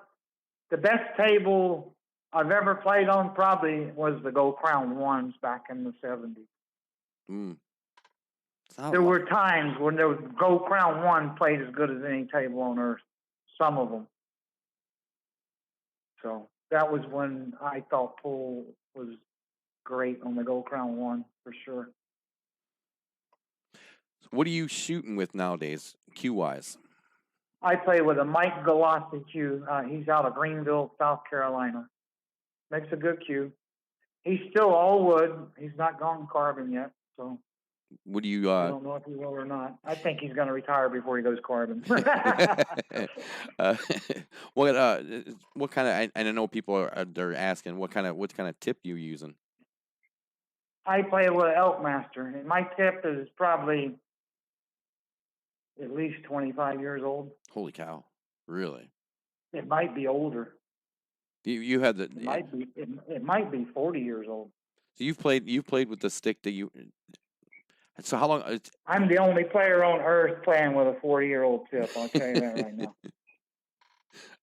the best table I've ever played on probably was the Gold Crown 1s back in the 70s. There were times when the Gold Crown 1 played as good as any table on earth. Some of them. So that was when I thought pool was great on the Gold Crown 1 for sure. What are you shooting with nowadays, cue-wise? I play with a Mike Galassi cue. He's out of Greenville, South Carolina. Makes a good cue. He's still all wood. He's not gone carbon yet. So what do you? I don't know if he will or not. I think he's going to retire before he goes carbon. What kind of? I know people they're asking what kind of tip you using. I play with Elkmaster, and my tip is probably at least 25 years old. Holy cow! Really? It might be older. You had the. It might be 40 years old. So you've played with the stick that you. So how long? I'm the only player on earth playing with a 40-year-old tip. I'll tell you that right now.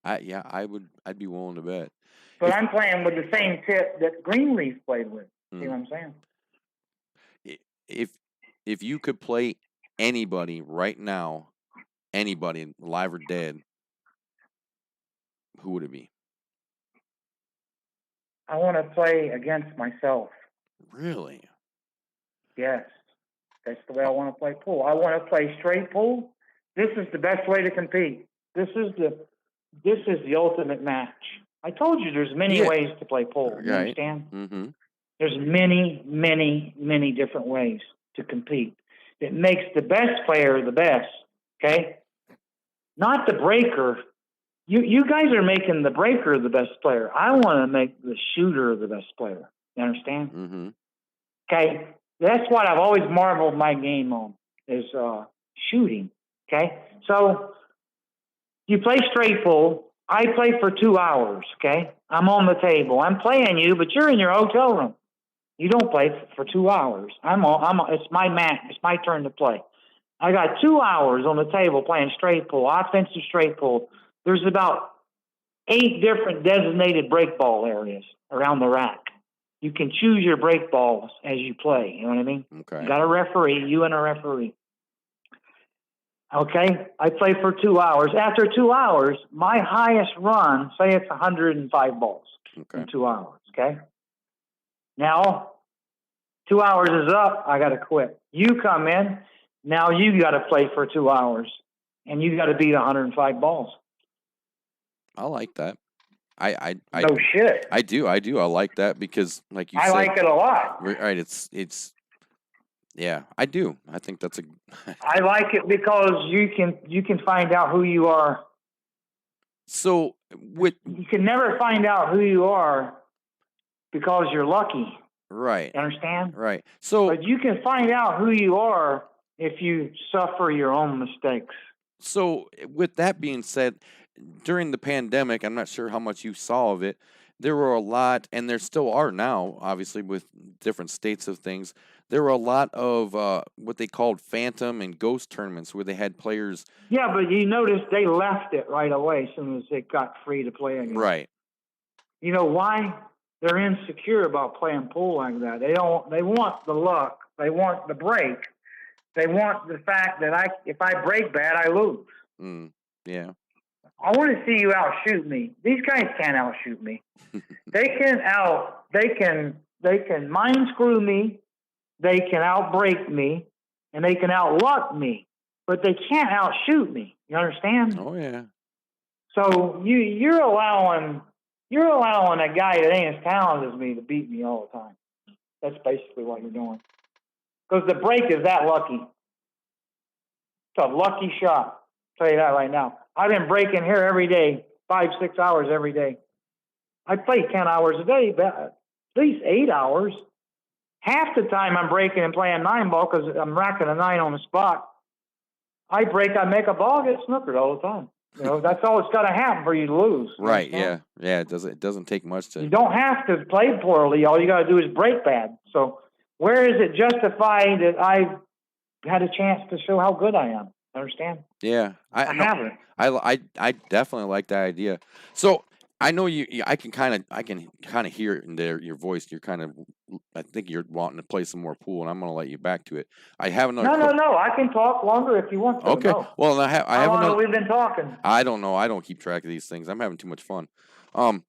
I'd be willing to bet. But I'm playing with the same tip that Greenleaf played with. See what I'm saying? If you could play anybody right now, anybody alive or dead, who would it be? I want to play against myself. Really? Yes. That's the way I want to play pool. I want to play straight pool. This is the best way to compete. This is the ultimate match. I told you there's many ways to play pool. You understand? Mm-hmm. There's many, many, many different ways to compete. It makes the best player the best. Okay? Not the breaker. You guys are making the breaker the best player. I want to make the shooter the best player. You understand? Mm-hmm. Okay? That's what I've always marveled my game on is shooting. Okay? So you play straight pool. I play for 2 hours. Okay? I'm on the table. I'm playing you, but you're in your hotel room. You don't play for 2 hours. It's my match. It's my turn to play. I got 2 hours on the table playing straight pool, offensive straight pool. There's about 8 different designated break ball areas around the rack. You can choose your break balls as you play. You know what I mean? Okay. You got a referee, you and a referee. Okay? I play for 2 hours. After 2 hours, my highest run, say it's 105 balls in 2 hours. Okay? Now, 2 hours is up. I got to quit. You come in. Now you got to play for 2 hours, and you got to beat 105 balls. I like that. No shit. I do. I like that because, like you said, I like it a lot. Right. It's. Yeah, I do. I think that's a. I like it because you can find out who you are. So you can never find out who you are because you're lucky. Right. You understand? Right. So, but you can find out who you are if you suffer your own mistakes. So, with that being said, during the pandemic, I'm not sure how much you saw of it. There were a lot, and there still are now, obviously, with different states of things. There were a lot of what they called phantom and ghost tournaments where they had players. Yeah, but you notice they left it right away as soon as it got free to play again. Right. You know why? They're insecure about playing pool like that. They want the luck. They want the break. They want the fact that if I break bad, I lose. Yeah. I want to see you outshoot me. These guys can't outshoot me. They can mind screw me. They can outbreak me, and they can outluck me, but they can't outshoot me. You understand? Oh yeah. So you're allowing a guy that ain't as talented as me to beat me all the time. That's basically what you're doing. Because the break is that lucky. It's a lucky shot. I'll tell you that right now. I've been breaking here every day, 5-6 hours every day. I play 10 hours a day, but at least 8 hours. Half the time I'm breaking and playing 9-ball because I'm racking a 9 on the spot. I make a ball, get snookered all the time. You know, that's all it's got to happen for you to lose. Right? Yeah. It doesn't take much to. You don't have to play poorly. All you got to do is break bad. So where is it justified that I've had a chance to show how good I am? Understand? Yeah, I haven't. I definitely like that idea. So I know you. I can kind of hear it in there. Your voice. You're kind of. I think you're wanting to play some more pool, and I'm going to let you back to it. I have another. No. I can talk longer if you want to. Okay. No. Well, I have How long another. have we been talking? I don't know. I don't keep track of these things. I'm having too much fun. I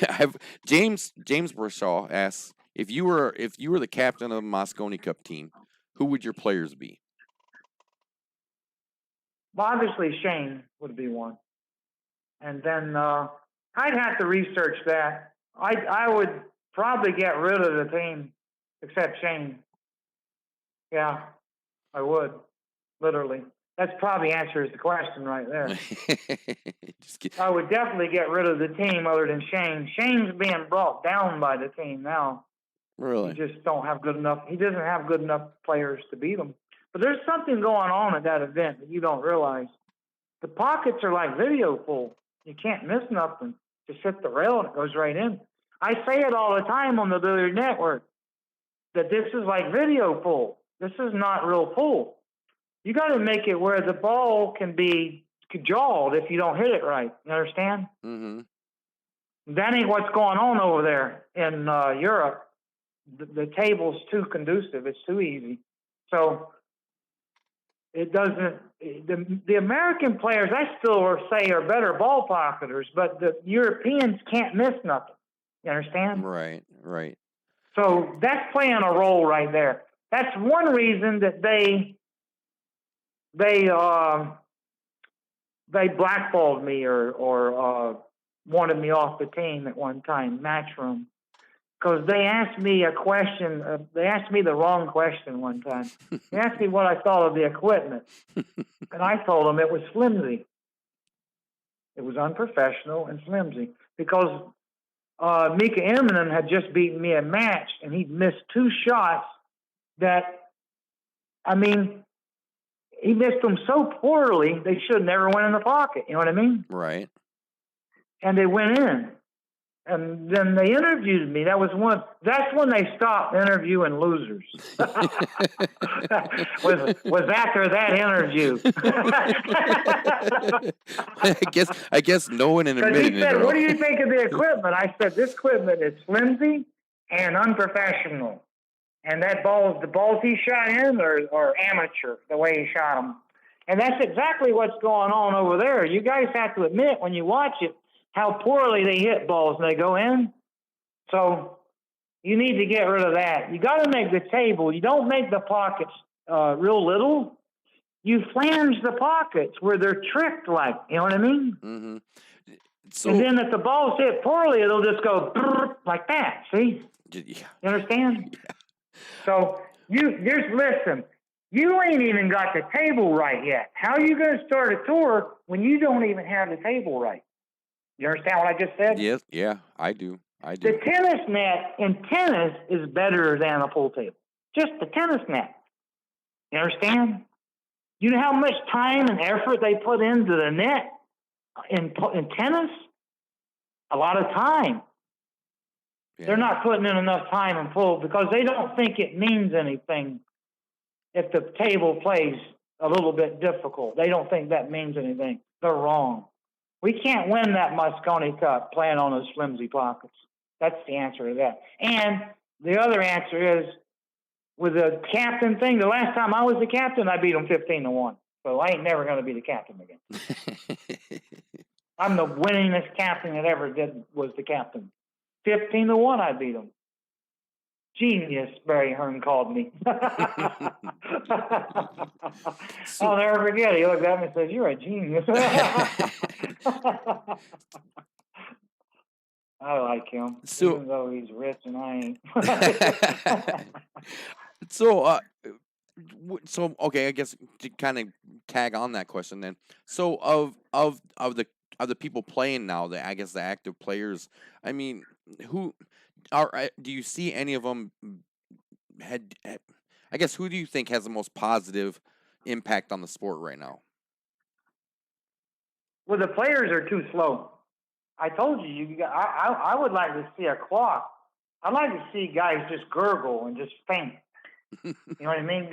have James Bershaw asks if you were the captain of the Moscone Cup team, who would your players be? Well, obviously Shane would be one, and then I'd have to research that. I would probably get rid of the team except Shane. Yeah, I would. Literally. That's probably answers the question right there. I would definitely get rid of the team other than Shane. Shane's being brought down by the team now. Really? He just don't have good enough. He doesn't have good enough players to beat them. But there's something going on at that event that you don't realize. The pockets are like video full. You can't miss nothing. Just hit the rail and it goes right in. I say it all the time on the Billiard Network that this is like video full. This is not real full. You got to make it where the ball can be cajoled if you don't hit it right. You understand? Mm-hmm. That ain't what's going on over there in Europe. The table's too conducive. It's too easy. So it doesn't. The American players, I still say, are better ball pocketers, but the Europeans can't miss nothing. You understand? Right. So that's playing a role right there. That's one reason that they blackballed me or wanted me off the team at one time, Matchroom, because they asked me a question. They asked me the wrong question one time. They asked me what I thought of the equipment, and I told them it was flimsy. It was unprofessional and flimsy because Mika Immonen had just beaten me a match, and he'd missed 2 shots that, I mean, he missed them so poorly, they should never went in the pocket. You know what I mean? Right. And they went in. And then they interviewed me. That's when they stopped interviewing losers. was after that interview. I guess no one admitted he said, it. "What do you think of the equipment?" I said, "This equipment is flimsy and unprofessional. And the balls he shot in are amateur, the way he shot them." And that's exactly what's going on over there. You guys have to admit when you watch it how poorly they hit balls and they go in. So you need to get rid of that. You got to make the table. You don't make the pockets real little. You flange the pockets where they're tricked, like, you know what I mean? Mm-hmm. So, and then if the ball's hit poorly, it'll just go like that. See? Yeah. You understand? Yeah. So listen. You ain't even got the table right yet. How are you going to start a tour when you don't even have the table right? You understand what I just said? Yes, yeah, I do. The tennis net in tennis is better than a pool table. Just the tennis net. You understand? You know how much time and effort they put into the net in tennis? A lot of time. Yeah. They're not putting in enough time in pool because they don't think it means anything if the table plays a little bit difficult. They don't think that means anything. They're wrong. We can't win that Moscone Cup playing on those flimsy pockets. That's the answer to that. And the other answer is, with the captain thing, the last time I was the captain, I beat them 15-1. So I ain't never going to be the captain again. I'm the winningest captain that ever was the captain. 15-1, I beat them. Genius, Barry Hearn called me. I'll never forget. He looked at me and said, "You're a genius." I like him, even though he's rich and I ain't. So okay, I guess to kind of tag on that question then. So of the people playing now, the active players, I mean, who do you see any of them I guess who do you think has the most positive impact on the sport right now? Well, the players are too slow. I told you, I would like to see a clock. I'd like to see guys just gurgle and just faint. You know what I mean?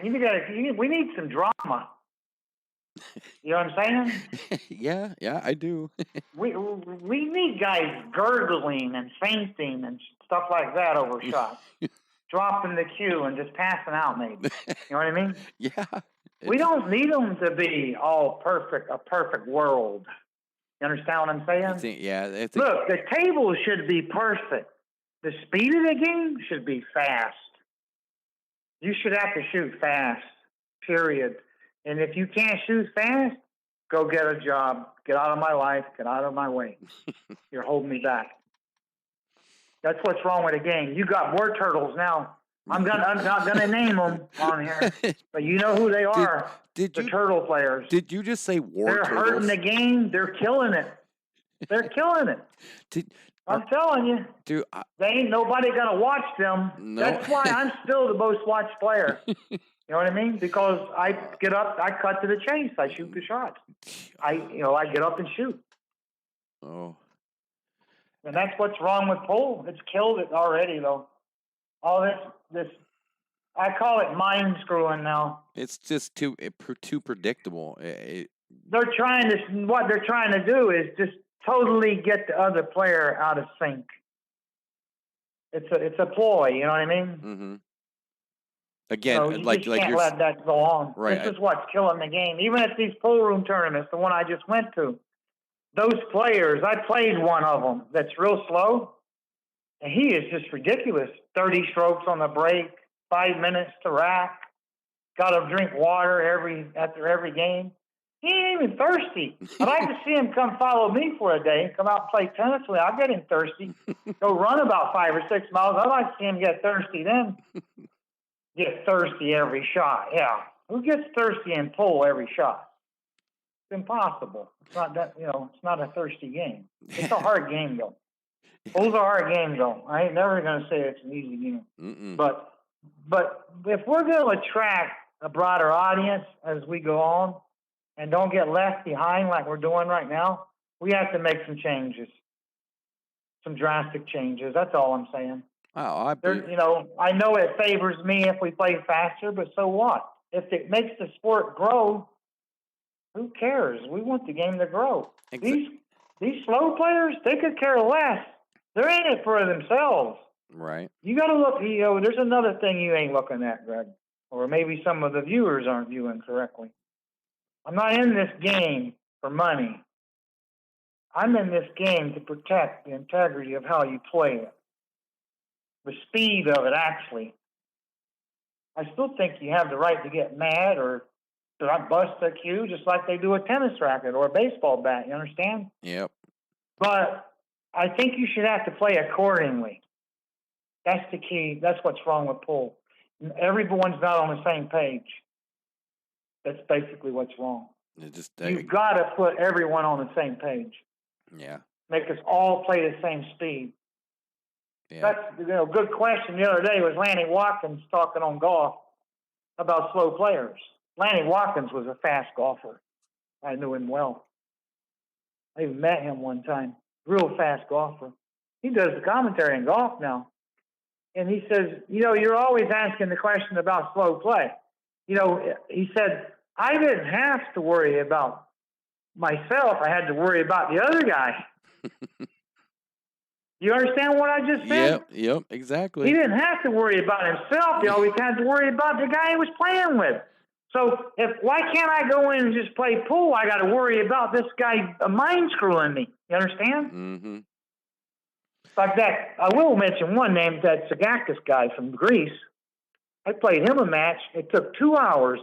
We need some drama. You know what I'm saying? Yeah, I do. We need guys gurgling and fainting and stuff like that over shots, dropping the cue and just passing out. Maybe you know what I mean? Yeah. We don't need them to be all perfect, a perfect world. You understand what I'm saying? Look, the table should be perfect. The speed of the game should be fast. You should have to shoot fast, period. And if you can't shoot fast, go get a job. Get out of my life. Get out of my way. You're holding me back. That's what's wrong with the game. You got more turtles now. I'm not going to name them on here, but you know who they are. The turtle players. Did you just say war turtles? They're hurting the game. They're killing it. They're killing it. I'm telling you. Dude, they ain't nobody going to watch them. No. That's why I'm still the most watched player. You know what I mean? Because I get up, I cut to the chase. I shoot the shots. I get up and shoot. Oh. And that's what's wrong with pool. It's killed it already, though. All this, I call it mind screwing now. It's just too predictable. What they're trying to do is just totally get the other player out of sync. It's a ploy, you know what I mean? Mm-hmm. Again, so you can't let that go on. Right. This is what's killing the game. Even at these pool room tournaments, the one I just went to, those players, I played one of them that's real slow, and he is just ridiculous. 30 strokes on the break, 5 minutes to rack, got to drink water after every game. He ain't even thirsty. I'd like to see him come follow me for a day, come out and play tennis with me. I'll get him thirsty. Go run about 5 or 6 miles. I'd like to see him get thirsty then. Get thirsty every shot. Yeah. Who gets thirsty and pull every shot? It's impossible. It's not that, it's not a thirsty game. It's a hard game, though. Pool's a hard game, though. I ain't never going to say it's an easy game. Mm-mm. But if we're going to attract a broader audience as we go on and don't get left behind like we're doing right now, we have to make some changes, some drastic changes. That's all I'm saying. Oh, I know it favors me if we play faster, but so what? If it makes the sport grow, who cares? We want the game to grow. These slow players, they could care less. They're in it for themselves. Right. You got to look. There's another thing you ain't looking at, Greg, or maybe some of the viewers aren't viewing correctly. I'm not in this game for money. I'm in this game to protect the integrity of how you play it. The speed of it, actually. I still think you have the right to get mad or to bust a cue just like they do a tennis racket or a baseball bat. You understand? Yep. But I think you should have to play accordingly. That's the key. That's what's wrong with pool. Everyone's not on the same page. That's basically what's wrong. You've got to put everyone on the same page. Yeah. Make us all play the same speed. Yeah. That's good question. The other day was Lanny Watkins talking on golf about slow players. Lanny Watkins was a fast golfer. I knew him well. I even met him one time. Real fast golfer. He does the commentary in golf now. And he says, you're always asking the question about slow play. He said, I didn't have to worry about myself. I had to worry about the other guy. You understand what I just said? Yep, exactly. He didn't have to worry about himself. He always had to worry about the guy he was playing with. So why can't I go in and just play pool? I got to worry about this guy mind screwing me. You understand? Mm-hmm. Like that. I will mention one name, that Sagakis guy from Greece. I played him a match. It took 2 hours.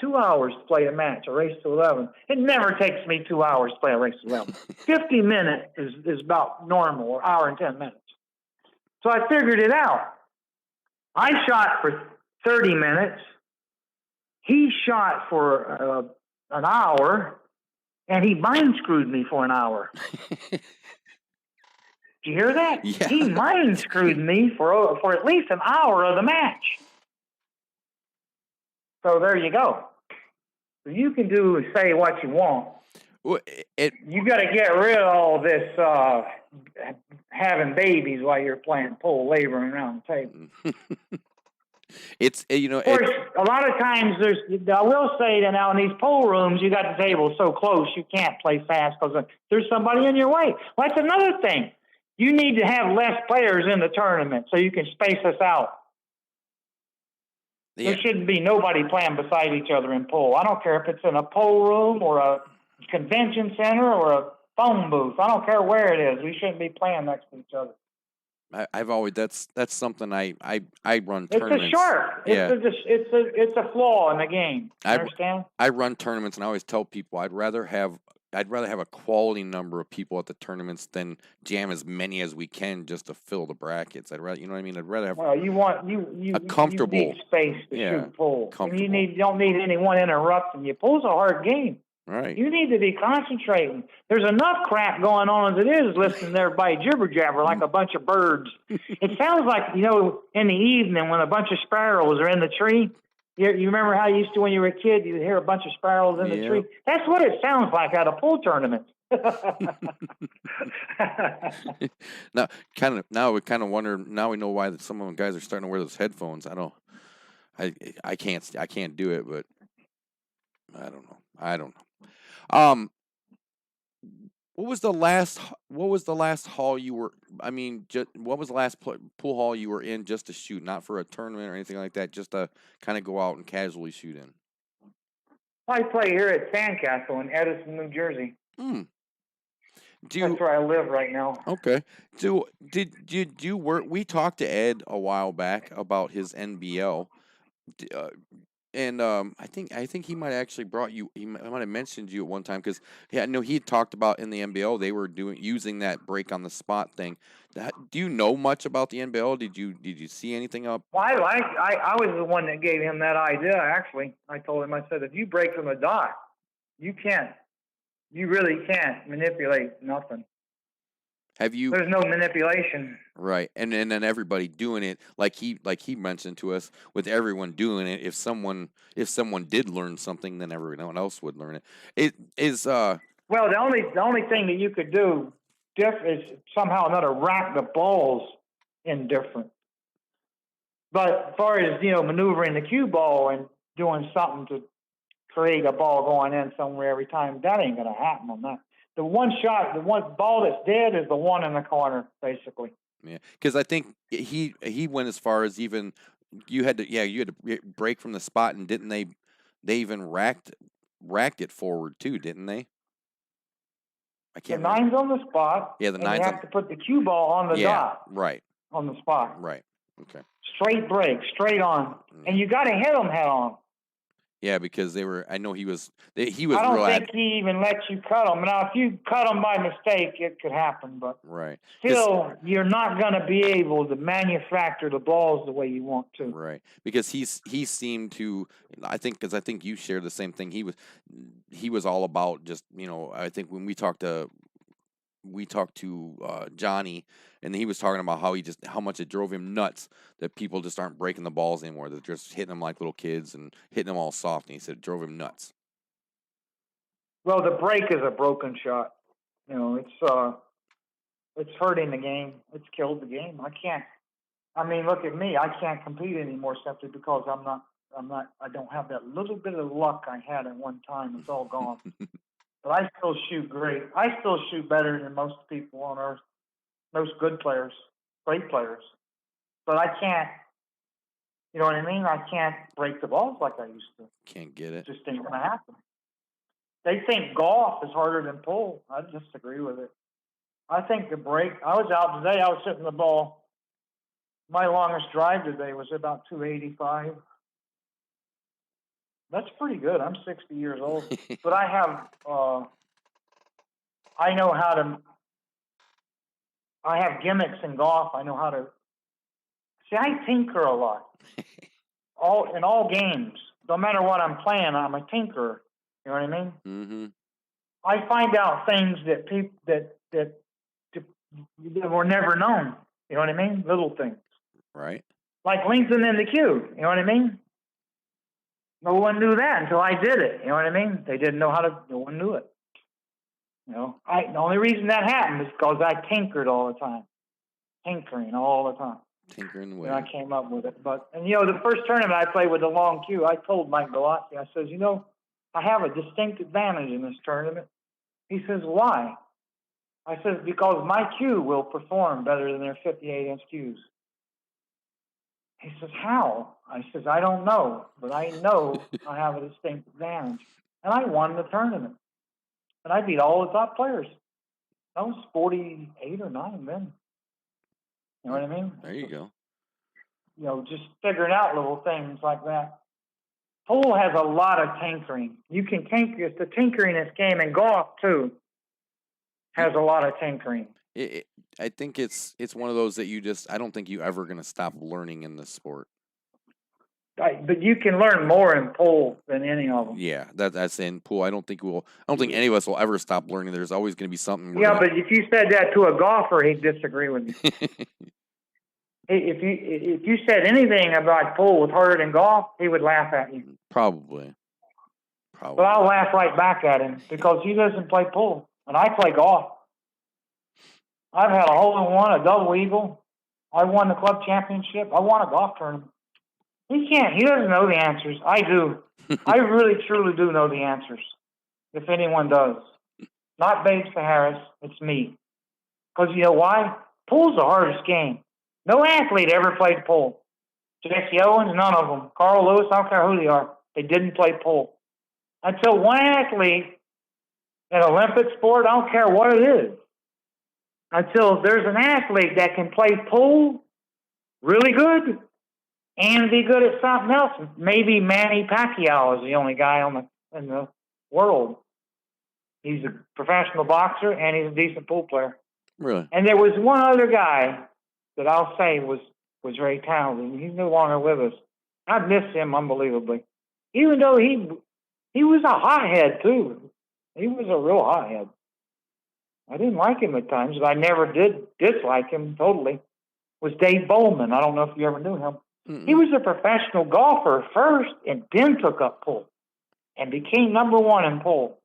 2 hours to play a match, a race to 11. It never takes me 2 hours to play a race to 11. 50 minutes is about normal, or hour and 10 minutes. So I figured it out. I shot for 30 minutes. He shot for an hour, and he mind screwed me for an hour. Did you hear that? Yeah. He mind screwed me for at least an hour of the match. So there you go. You can say what you want. Well, you got to get rid of all this having babies while you're playing pool, laboring around the table. It's Of course, a lot of times I will say that now in these pool rooms, you got the table so close you can't play fast because there's somebody in your way. Well, that's another thing. You need to have less players in the tournament so you can space us out. Yeah. There shouldn't be nobody playing beside each other in pool. I don't care if it's in a pool room or a convention center or a phone booth. I don't care where it is. We shouldn't be playing next to each other. I've always that's something I run It's tournaments. a shark. Yeah. It's a flaw in the game. You understand? I run tournaments, and I always tell people I'd rather have a quality number of people at the tournaments than jam as many as we can just to fill the brackets. I'd rather, you know what I mean? I'd rather have you comfortable you need space to shoot pool. You don't need anyone interrupting you. Pool's a hard game. Right. You need to be concentrating. There's enough crap going on as it is listening to everybody jibber jabber like a bunch of birds. It sounds like, in the evening when a bunch of sparrows are in the tree. You remember how you used to when you were a kid, you'd hear a bunch of sparrows in the tree? That's what it sounds like at a pool tournament. Now we kind of wonder. Now we know why some of the guys are starting to wear those headphones. I can't do it, but I don't know. What was the last hall you were? I mean, what was the last pool hall you were in just to shoot, not for a tournament or anything like that, just to kind of go out and casually shoot in? I play here at Sandcastle in Edison, New Jersey. That's where I live right now. Okay. Did you work? We talked to Ed a while back about his NBL. And I think he might have actually brought you. He might have mentioned you at one time because I know he had talked about in the NBL they were using that break on the spot thing. Do you know much about the NBL? Did you see anything up? Well, I was the one that gave him that idea. Actually, I told him, I said, if you break from the dot, you really can't manipulate nothing. There's no manipulation. Right, and then everybody doing it like he mentioned to us, with everyone doing it. If someone did learn something, then everyone else would learn it. It is well, the only thing that you could do is somehow or another rack the balls in different. But as far as maneuvering the cue ball and doing something to create a ball going in somewhere every time, that ain't gonna happen on that. The one ball that's dead is the one in the corner, basically. Yeah, because I think he went as far as even you had to break from the spot, and didn't they even racked it forward too, didn't they? I can't. The nine's on the spot. Yeah, the nine's. You have to put the cue ball on the dot. Right. On the spot. Right. Okay. Straight break, straight on, and you got to hit them head on. Yeah, because they were. I know he was. I don't think he even lets you cut them. Now, if you cut them by mistake, it could happen. But right. Still, you're not going to be able to manufacture the balls the way you want to. Right. Because he seemed to. I think you shared the same thing. He was all about just I think when we talked to Johnny, and he was talking about how much it drove him nuts that people just aren't breaking the balls anymore. They're just hitting them like little kids and hitting them all soft. And he said it drove him nuts. Well, the break is a broken shot. It's hurting the game. It's killed the game. Look at me. I can't compete anymore simply because I don't have that little bit of luck I had at one time. It's all gone. But I still shoot great. I still shoot better than most people on earth. Most good players, great players. But I can't, you know what I mean? I can't break the balls like I used to. Can't get it. Just ain't going to happen. They think golf is harder than pool. I disagree with it. I think the break, I was out today, I was hitting the ball. My longest drive today was about 285. That's pretty good. I'm 60 years old. But I have, I have gimmicks in golf. I know how to, I tinker a lot. In all games. No matter what I'm playing, I'm a tinkerer. You know what I mean? Mm-hmm. I find out things that people, that were never known. You know what I mean? Little things. Right. Like lengthening the cue. You know what I mean? No one knew that until I did it. You know what I mean? They didn't know how to. No one knew it. The only reason that happened is because I tinkered all the time. Tinkering all the time. Tinkering And I away. came up with it. And the first tournament I played with the long cue, I told Mike Velocity, I says, I have a distinct advantage in this tournament. He says, why? I says, because my cue will perform better than their 58-inch cues. He says, how? I says, I don't know, but I know I have a distinct advantage. And I won the tournament. And I beat all the top players. I was 48 or 9 then. You know what I mean? There you go. Just figuring out little things like that. Pool has a lot of tinkering. You can tinker. It's the tinkeriness game, and golf too has a lot of tinkering. I think it's one of those that I don't think you ever going to stop learning in this sport. But you can learn more in pool than any of them. Yeah, that's in pool. I don't think any of us will ever stop learning. There's always going to be something. But if you said that to a golfer, he'd disagree with you. If you said anything about pool was harder than golf, he would laugh at you. Probably. But I'll laugh right back at him because he doesn't play pool, and I play golf. I've had a hole-in-one, a double eagle. I won the club championship. I won a golf tournament. He doesn't know the answers. I do. I really, truly do know the answers, if anyone does. Not Babe Harris, it's me. Because you know why? Pool's the hardest game. No athlete ever played pool. Jesse Owens, none of them. Carl Lewis, I don't care who they are. They didn't play pool. Until one athlete in an Olympic sport, I don't care what it is, until there's an athlete that can play pool really good and be good at something else. Maybe Manny Pacquiao is the only guy in the world. He's a professional boxer and he's a decent pool player. Really? And there was one other guy that I'll say was very talented. He's no longer with us. I miss him unbelievably. Even though he was a hothead too. He was a real hothead. I didn't like him at times, but I never did dislike him totally. Was Dave Bowman. I don't know if you ever knew him. Mm-mm. He was a professional golfer first and then took up pool and became number one in pool.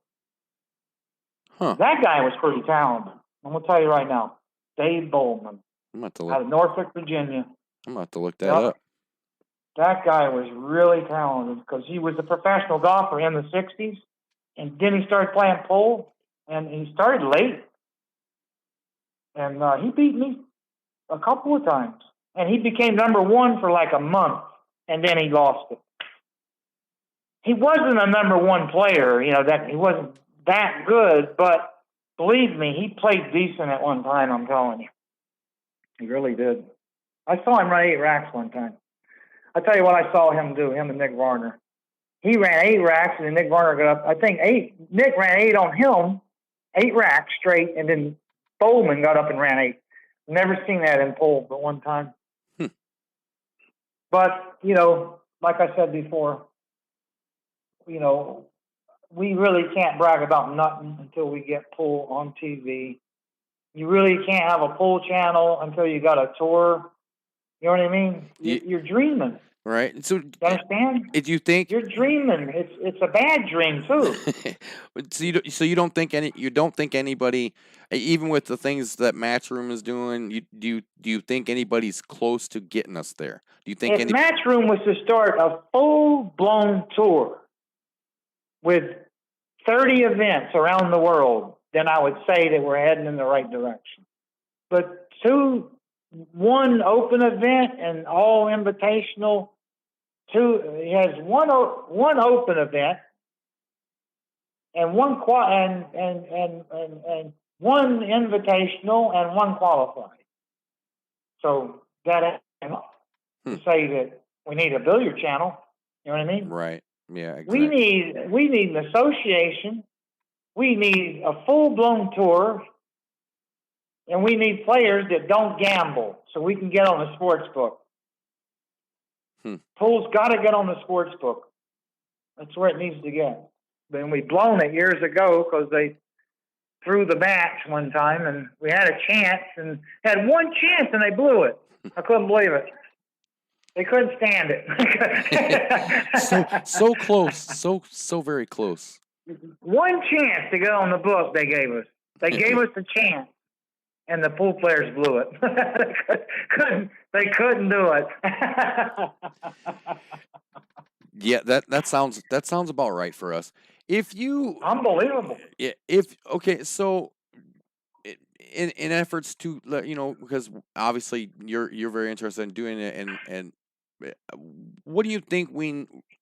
Huh. That guy was pretty talented. I'm going to tell you right now. Dave Bowman out of Norfolk, Virginia. I'm going to have to look that up. That guy was really talented because he was a professional golfer in the 60s, and then he started playing pool, and he started late. And he beat me a couple of times. And he became number one for like a month, and then he lost it. He wasn't a number one player, that he wasn't that good, but believe me, he played decent at one time, I'm telling you. He really did. I saw him run 8 racks one time. I'll tell you what I saw him do, him and Nick Varner. He ran 8 racks, and then Nick Varner got up, I think 8. Nick ran 8 on him, 8 racks straight, and then Bowman got up and ran 8. Never seen that in pool but one time. But, like I said before, we really can't brag about nothing until we get pool on TV. You really can't have a pool channel until you got a tour. You know what I mean? You're dreaming. Right. So, you understand? If you think you're dreaming, it's a bad dream too. So you don't think anybody, even with the things that Matchroom is doing, do you think anybody's close to getting us there? Do you think if Matchroom was to start a full-blown tour with 30 events around the world, then I would say that we're heading in the right direction. But one open event and all invitational. He has one open event and one and one invitational and one qualified. So that to say that we need a billiard channel. You know what I mean? Right. Yeah. Exactly. We need an association. We need a full-blown tour. And we need players that don't gamble so we can get on the sports book. Pool's got to get on the sports book. That's where it needs to get. Then we blown it years ago because they threw the match one time and we had a chance and had one chance and they blew it. I couldn't believe it. They couldn't stand it. so close. So very close. One chance to get on the book they gave us. They gave us a chance. and the pool players blew it. They couldn't do it. Yeah, that sounds about right for us. If you Unbelievable. okay, so in efforts to because obviously you're very interested in doing it, and what do you think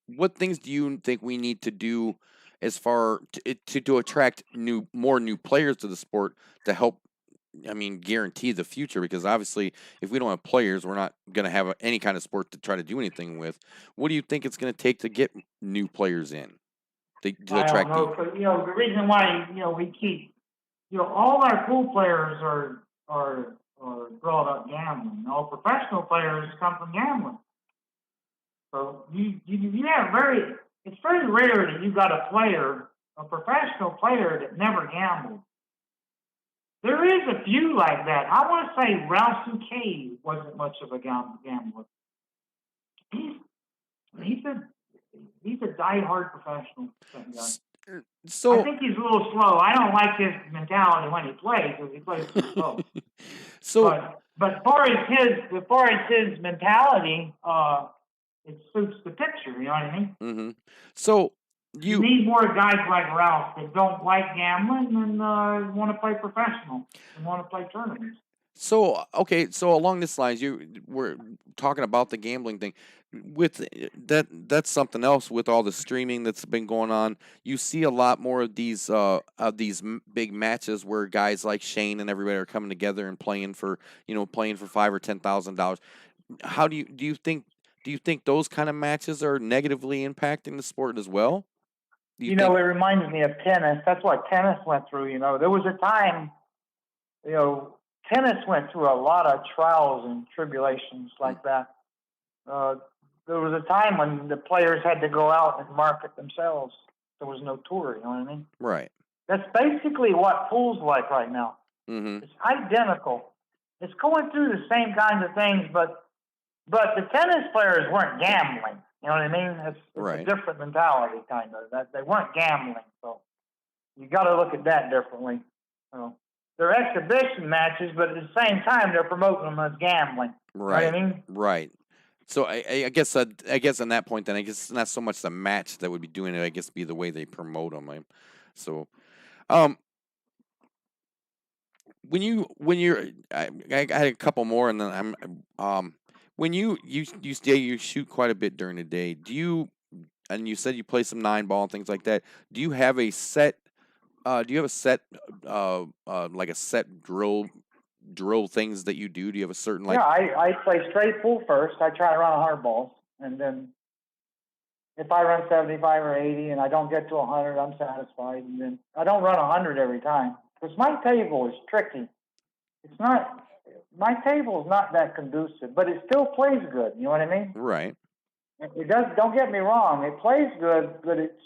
what things do you think we need to do as far to attract more new players to the sport to help, I mean, guarantee the future? Because obviously if we don't have players, we're not going to have any kind of sport to try to do anything with. What do you think it's going to take to get new players in to I attract don't know, because the reason why we keep all our pool players are brought up gambling. All professional players come from gambling. So you have it's very rare that you got a professional player that never gambled. There is a few like that. I want to say Ralph K wasn't much of a gambler. He's a diehard professional guy. So I think he's a little slow. I don't like his mentality when he plays, because he plays too slow. But as far as his mentality, it suits the picture. You know what I mean? Mm-hmm. So you need more guys like Ralph that don't like gambling and want to play professional and want to play tournaments. So okay, so along this lines, we're talking about the gambling thing. With that's something else. With all the streaming that's been going on, you see a lot more of these big matches where guys like Shane and everybody are coming together and playing for $5,000 or $10,000. How do you think those kind of matches are negatively impacting the sport as well? It reminds me of tennis. That's what tennis went through. There was a time, tennis went through a lot of trials and tribulations like that. There was a time when the players had to go out and market themselves. There was no tour, you know what I mean? Right. That's basically what pool's like right now. Mm-hmm. It's identical. It's going through the same kinds of things, but the tennis players weren't gambling. You know what I mean? It's right. A different mentality, kind of. That they weren't gambling, so you got to look at that differently. They're exhibition matches, but at the same time, they're promoting them as gambling. Right. You know what I mean? Right. So I guess on that point, then I guess it's not so much the match that would be doing it. I guess be the way they promote them. When you're I had a couple more, and then when you shoot quite a bit during the day. And you said you play some 9-ball and things like that. Do you have a set? Like a set drill things that you do? Do you have a certain Yeah, I play straight pool first. I try to run 100 balls, and then if I run 75 or 80 and I don't get to 100, I'm satisfied. And then I don't run 100 every time, because my table is tricky. My table is not that conducive, but it still plays good. You know what I mean? Right. It does. Don't get me wrong. It plays good, but it's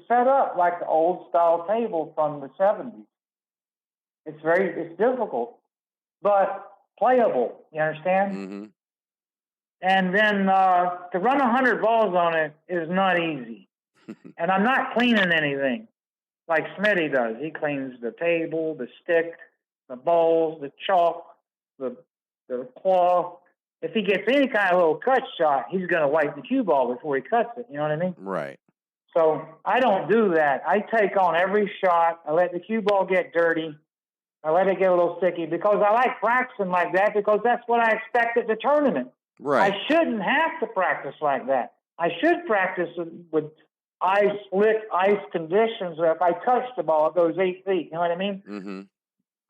set up like the old style table from the 70s. It's difficult, but playable. You understand? Mm-hmm. And then to run 100 balls on it is not easy. And I'm not cleaning anything like Smitty does. He cleans the table, the stick, the balls, the chalk, the cloth. If he gets any kind of little cut shot, he's going to wipe the cue ball before he cuts it. You know what I mean? Right. So I don't do that. I take on every shot. I let the cue ball get dirty. I let it get a little sticky, because I like practicing like that, because that's what I expect at the tournament. Right. I shouldn't have to practice like that. I should practice with slick ice conditions where if I touch the ball, it goes 8 feet. You know what I mean? Mm-hmm.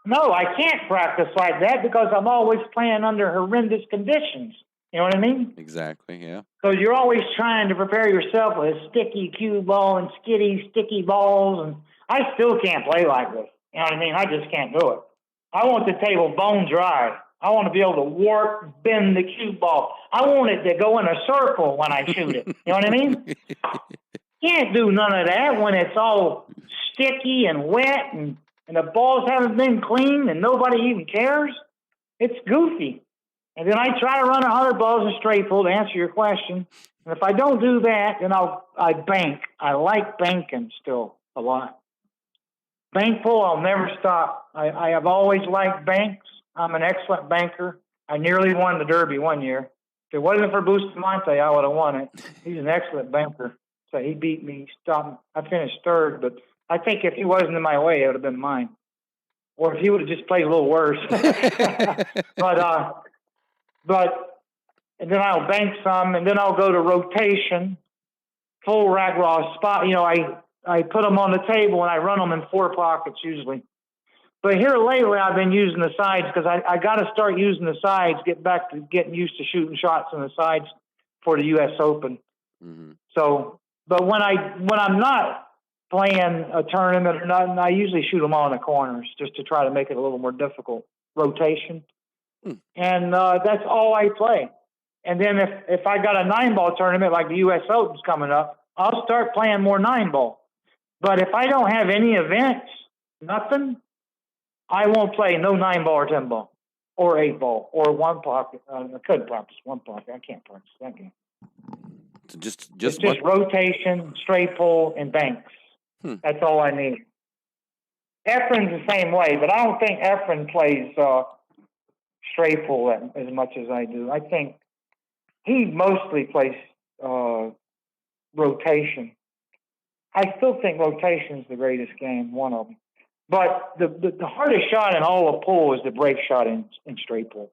No, I can't practice like that, because I'm always playing under horrendous conditions. You know what I mean? Exactly, yeah. So you're always trying to prepare yourself with a sticky cue ball and sticky balls, and I still can't play like this. You know what I mean? I just can't do it. I want the table bone dry. I want to be able to warp, bend the cue ball. I want it to go in a circle when I shoot it. You know what I mean? Can't do none of that when it's all sticky and wet and the balls haven't been cleaned and nobody even cares. It's goofy. And then I try to run 100 balls in straight pool to answer your question. And if I don't do that, then I bank. I like banking still a lot. Bank pool, I'll never stop. I have always liked banks. I'm an excellent banker. I nearly won the Derby one year. If it wasn't for Bustamante, I would have won it. He's an excellent banker. So he beat me. He stopped. I finished third, but I think if he wasn't in my way, it would have been mine. Or if he would have just played a little worse. But and then I'll bank some, and then I'll go to rotation, full rack raw spot. I put them on the table and I run them in 4 pockets usually. But here lately, I've been using the sides because I got to start using the sides, get back to getting used to shooting shots in the sides for the U.S. Open. Mm-hmm. So, but when I'm not playing a tournament or nothing, I usually shoot them all in the corners just to try to make it a little more difficult. Rotation. And that's all I play. And then if I got a 9-ball tournament like the U.S. Open's coming up, I'll start playing more 9-ball. But if I don't have any events, nothing, I won't play no 9-ball or 10-ball or 8-ball or 1 pocket. I couldn't practice 1 pocket. I can't practice that game. So just rotation, straight pull, and banks. That's all I need. Efren's the same way, but I don't think Efren plays straight pull as much as I do. I think he mostly plays rotation. I still think rotation's the greatest game, one of them. But the hardest shot in all of pool is the break shot in straight pull.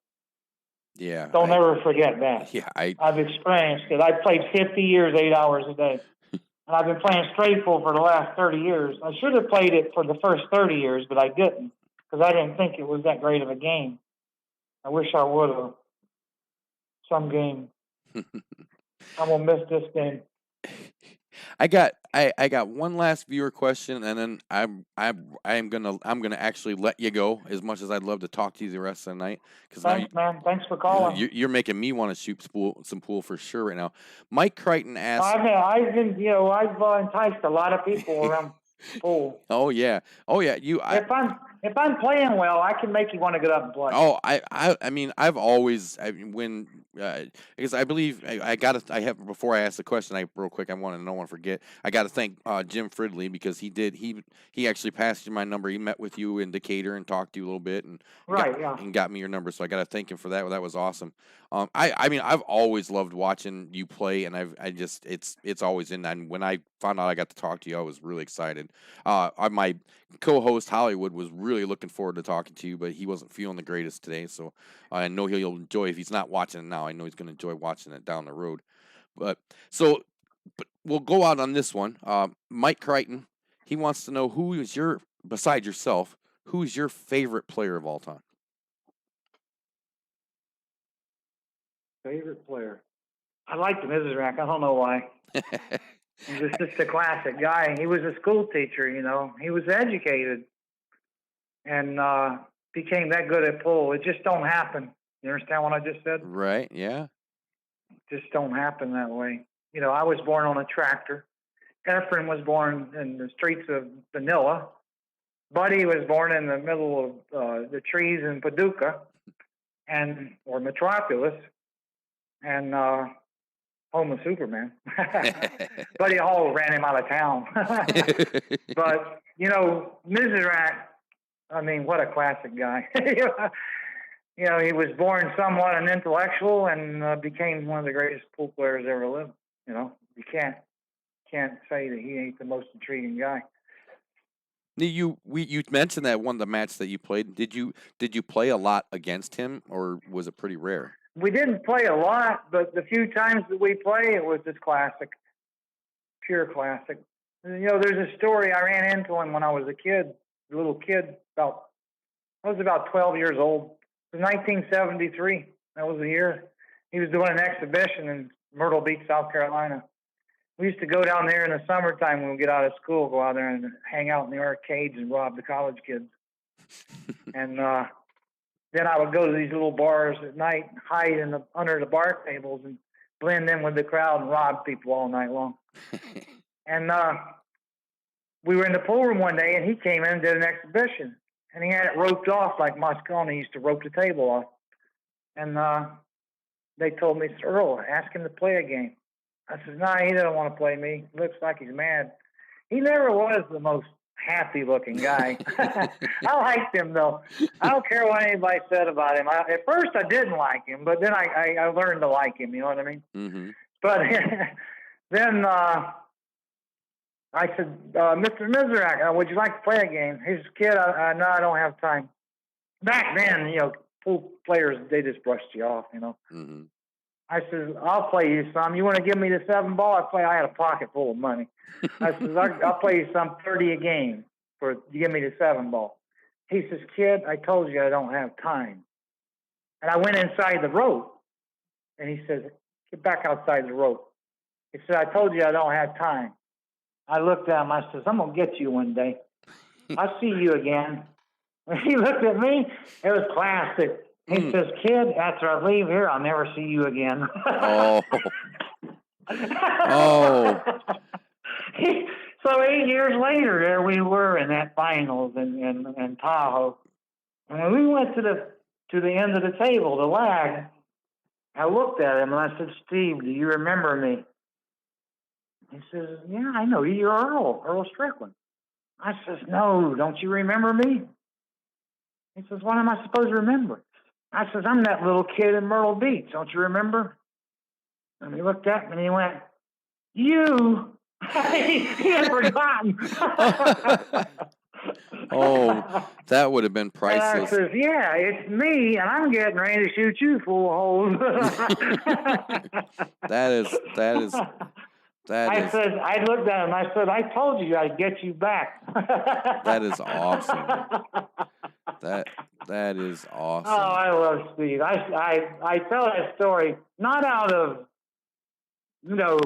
Yeah. Don't ever forget that. Yeah, I've experienced it. I've played 50 years, 8 hours a day. And I've been playing straight pull for the last 30 years. I should have played it for the first 30 years, but I didn't because I didn't think it was that great of a game. I wish I would have. Some game. I'm going to miss this game. I got one last viewer question, and then I'm gonna actually let you go. As much as I'd love to talk to you the rest of the night, because thanks, man. Thanks for calling. You're making me want to shoot some pool for sure right now. Mike Crichton asked. I've enticed a lot of people around pool. Oh yeah. If I'm playing well, I can make you want to get up and play. Oh, I mean, I've always because I believe I have before I ask the question, real quick, I want to forget. I got to thank Jim Fridley because he actually passed you my number. He met with you in Decatur and talked to you a little bit and got me your number. So I got to thank him for that. That was awesome. I mean, I've always loved watching you play, and it's always in. And when I found out I got to talk to you, I was really excited. My co-host Hollywood was really looking forward to talking to you, but he wasn't feeling the greatest today. So I know he'll enjoy if he's not watching it now. I know he's going to enjoy watching it down the road. But we'll go out on this one. Mike Crichton, he wants to know besides yourself, who is your favorite player of all time? Favorite player? I like the Mrs. Rack. I don't know why. He's just a classic guy. He was a school teacher, He was educated and became that good at pool. It just don't happen. You understand what I just said? Right, yeah. Just don't happen that way. I was born on a tractor. Efren was born in the streets of Vanilla. Buddy was born in the middle of the trees in Paducah or Metropolis. And home of Superman. Buddy Hall ran him out of town. But, Mizrak, I mean, what a classic guy. He was born somewhat an intellectual and became one of the greatest pool players ever lived. You can't say that he ain't the most intriguing guy. You mentioned that one of the matches that you played. Did you play a lot against him, or was it pretty rare? We didn't play a lot, but the few times that we play, it was just classic, pure classic. There's a story. I ran into him when I was a little kid. I was about 12 years old. It was 1973. That was the year. He was doing an exhibition in Myrtle Beach, South Carolina. We used to go down there in the summertime when we get out of school, go out there and hang out in the arcades and rob the college kids. And then I would go to these little bars at night, hide under the bar tables and blend in with the crowd and rob people all night long. And we were in the pool room one day, and he came in and did an exhibition. And he had it roped off like Moscone used to rope the table off. And they told me, Earl, ask him to play a game. I said, nah, he doesn't want to play me. Looks like he's mad. He never was the most happy-looking guy. I liked him, though. I don't care what anybody said about him. At first, I didn't like him, but then I learned to like him. You know what I mean? Mm-hmm. But then I said, Mr. Mizrak, would you like to play a game? He says, kid, no, I don't have time. Back then, you know, pool players, they just brushed you off, you know. Mm-hmm. I said, I'll play you some. You want to give me the 7-ball? I had a pocket full of money. I said, I'll play you some 30 a game for you give me the 7-ball. He says, kid, I told you I don't have time. And I went inside the rope. And he says, get back outside the rope. He said, I told you I don't have time. I looked at him. I says, I'm going to get you one day. I'll see you again. And he looked at me. It was classic. He says, kid, after I leave here, I'll never see you again. Oh. Oh. So 8 years later, there we were in that finals in Tahoe. And we went to the end of the table, the lag. I looked at him and I said, Steve, do you remember me? He says, yeah, I know you. You're Earl Strickland. I says, no, don't you remember me? He says, what am I supposed to remember? I says, I'm that little kid in Myrtle Beach. Don't you remember? And he looked at me and he went, you? He had forgotten. Oh, that would have been priceless. And I says, yeah, it's me, and I'm getting ready to shoot you full of holes. I looked at him. I said, I told you I'd get you back. That is awesome. That is awesome. Oh, I love Steve. I tell that story not out of, you know,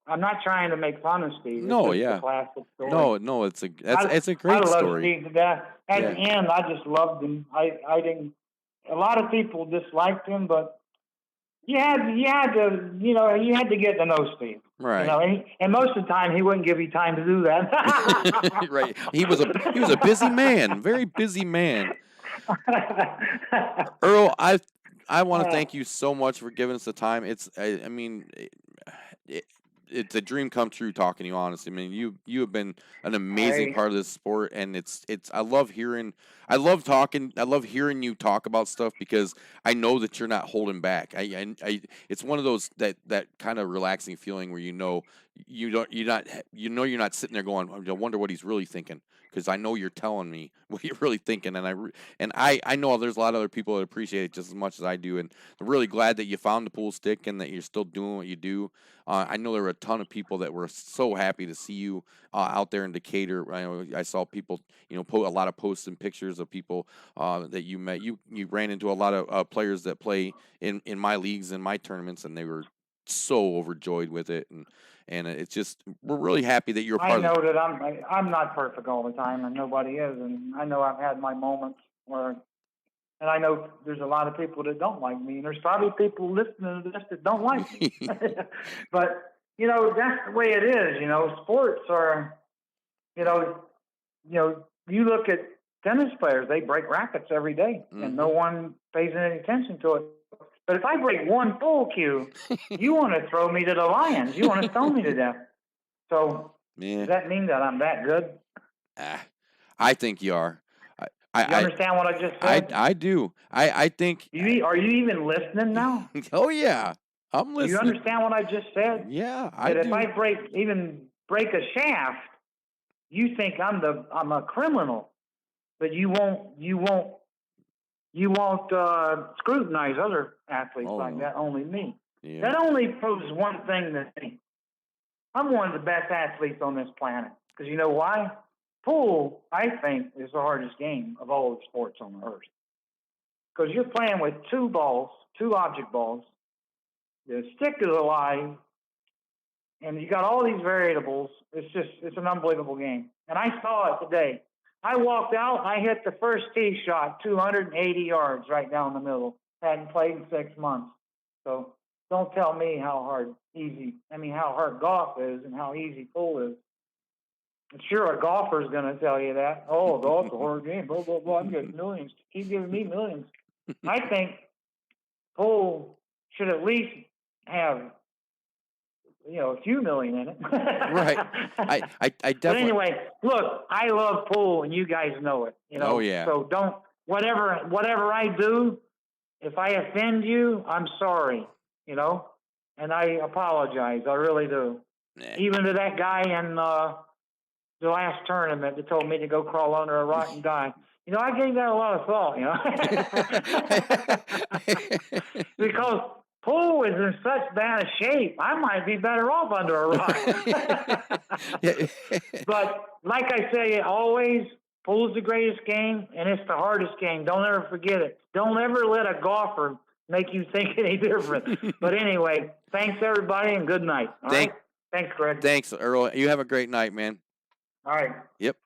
I'm not trying to make fun of Steve. No, it's yeah. a classic story. No, it's a great I love story. Steve to death. At the end, I just loved him. I didn't. A lot of people disliked him, but you had to get to know Steve. Right. You know, and most of the time he wouldn't give you time to do that. Right. He was a busy man, very busy man. Earl, I want to thank you so much for giving us the time. It's it's a dream come true talking to you, honestly. I mean, you have been an amazing part of this sport, and I love hearing you talk about stuff because I know that you're not holding back. It's one of those that kind of relaxing feeling where you're not sitting there going, I wonder what he's really thinking, because I know you're telling me what you're really thinking, and I know there's a lot of other people that appreciate it just as much as I do, and I'm really glad that you found the pool stick and that you're still doing what you do. I know there were a ton of people that were so happy to see you out there in Decatur. I saw people, a lot of posts and pictures of people that you met. You ran into a lot of players that play in my leagues and my tournaments, and they were so overjoyed with it. And it's just, we're really happy that you're part of it. I know that I'm not perfect all the time, and nobody is, and I know I've had my moments where. And I know there's a lot of people that don't like me, and there's probably people listening to this that don't like me. But, that's the way it is. Sports are, you look at tennis players, they break rackets every day, and no one pays any attention to it. But if I break one full cue, you want to throw me to the lions. You want to stone me to death. So does that mean that I'm that good? I think you are. You understand what I just said? I do. I think. Are you even listening now? Oh yeah, I'm listening. Do you understand what I just said? Yeah, I do. If I break a shaft, you think I'm a criminal, but you won't scrutinize other athletes like that. Only me. Yeah. That only proves one thing to me. I'm one of the best athletes on this planet. Because you know why? Pool, I think, is the hardest game of all the sports on the earth. Because you're playing with two object balls. The stick is alive, and you got all these variables. It's an unbelievable game. And I saw it today. I walked out, I hit the first tee shot, 280 yards right down the middle. Hadn't played in 6 months. So don't tell me how hard golf is and how easy pool is. Sure, a golfer's going to tell you that. Oh, golf's a hard game. Blah, blah, blah. I'm getting millions. Keep giving me millions. I think pool should at least have a few million in it. Right. I But definitely. anyway, look, I love pool, and you guys know it. Oh yeah. So don't whatever I do. If I offend you, I'm sorry. And I apologize. I really do. Nah. Even to that guy in the last tournament that told me to go crawl under a rock and die. I gave that a lot of thought. Because pool is in such bad a shape, I might be better off under a rock. But like I say, always, pool's the greatest game, and it's the hardest game. Don't ever forget it. Don't ever let a golfer make you think any different. But anyway, thanks everybody, and good night. All right? Thanks, Greg. Thanks, Earl. You have a great night, man. All right. Yep.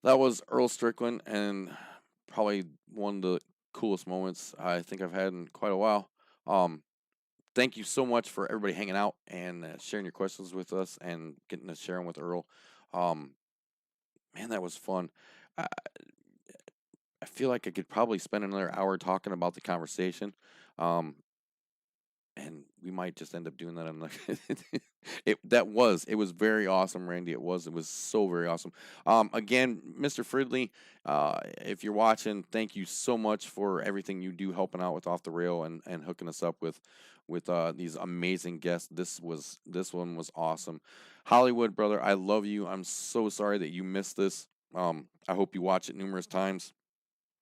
That was Earl Strickland, and probably one of the coolest moments I think I've had in quite a while. Thank you so much for everybody hanging out and sharing your questions with us and getting to share them with Earl. Man, that was fun. I, I feel like I could probably spend another hour talking about the conversation. And we might just end up doing that. I'm like, it was very awesome, Randy. It was so very awesome. Again, Mr. Fridley, if you're watching, thank you so much for everything you do, helping out with Off the Rail and hooking us up with these amazing guests. This one was awesome. Hollywood, brother, I love you. I'm so sorry that you missed this. I hope you watch it numerous times.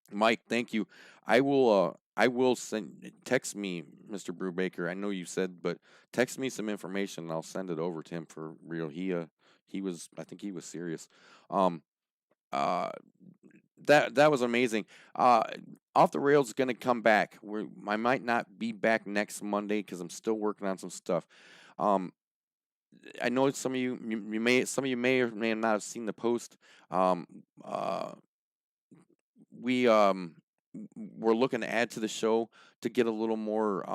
Mike, thank you. I will text me, Mr. Brubaker. I know you said, but text me some information and I'll send it over to him for real. I think he was serious. That was amazing. Off the Rails is going to come back. I might not be back next Monday because I'm still working on some stuff. I know some of you may or may not have seen the post. We're looking to add to the show to get a little more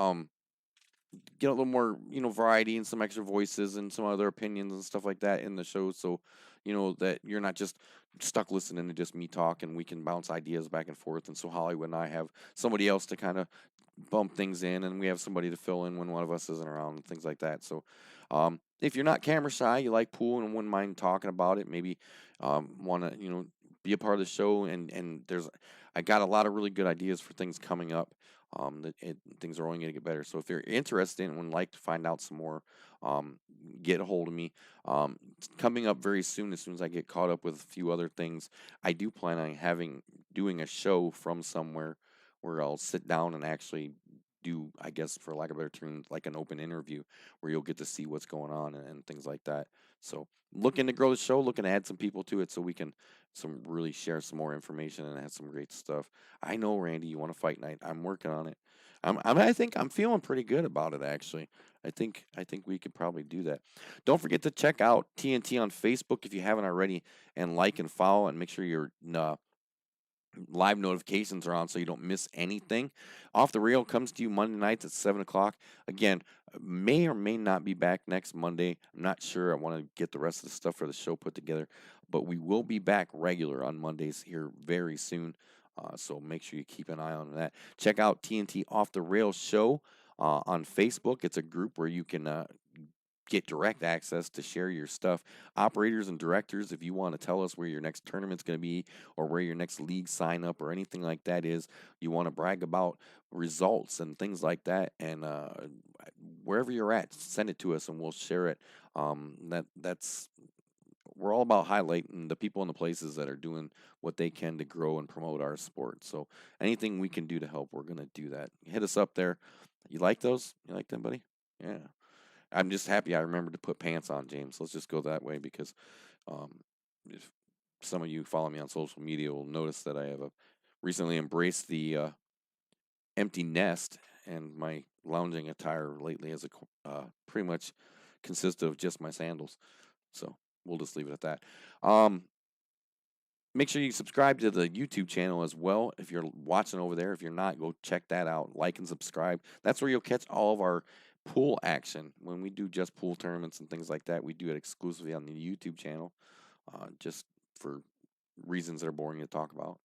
variety and some extra voices and some other opinions and stuff like that in the show, so that you're not just stuck listening to just me talk, and we can bounce ideas back and forth. And so Hollywood and I have somebody else to kind of bump things in, and we have somebody to fill in when one of us isn't around and things like that. So if you're not camera shy, you like pool and wouldn't mind talking about it, maybe want to be a part of the show, and I got a lot of really good ideas for things coming up. Things are only going to get better. So if you're interested and would like to find out some more, get a hold of me. It's coming up very soon. As soon as I get caught up with a few other things, I do plan on doing a show from somewhere where I'll sit down and actually do, I guess, for lack of a better term, like an open interview where you'll get to see what's going on and things like that. So looking to grow the show, looking to add some people to it so we can really share some more information and have some great stuff. I know, Randy, you want a fight night. I'm working on it. I think I'm feeling pretty good about it, actually. I think we could probably do that. Don't forget to check out TNT on Facebook if you haven't already, and like and follow, and make sure your live notifications are on so you don't miss anything. Off the Rail comes to you Monday nights at 7 o'clock. Again, may or may not be back next Monday. I'm not sure. I want to get the rest of the stuff for the show put together, but we will be back regular on Mondays here very soon. So make sure you keep an eye on that. Check out TNT Off the Rail Show on Facebook. It's a group where you can get direct access to share your stuff. Operators and directors, if you want to tell us where your next tournament's going to be or where your next league sign up or anything like that is, you want to brag about results and things like that, and wherever you're at, send it to us and we'll share it. We're all about highlighting the people and the places that are doing what they can to grow and promote our sport. So anything we can do to help, we're going to do that. Hit us up there. You like those? You like them, buddy? Yeah. I'm just happy I remembered to put pants on, James. Let's just go that way, because if some of you follow me on social media will notice that I have recently embraced the empty nest, and my lounging attire lately has pretty much consisted of just my sandals. So we'll just leave it at that. Make sure you subscribe to the YouTube channel as well if you're watching over there. If you're not, go check that out. Like and subscribe. That's where you'll catch all of our pool action. When we do just pool tournaments and things like that, we do it exclusively on the YouTube channel, just for reasons that are boring to talk about.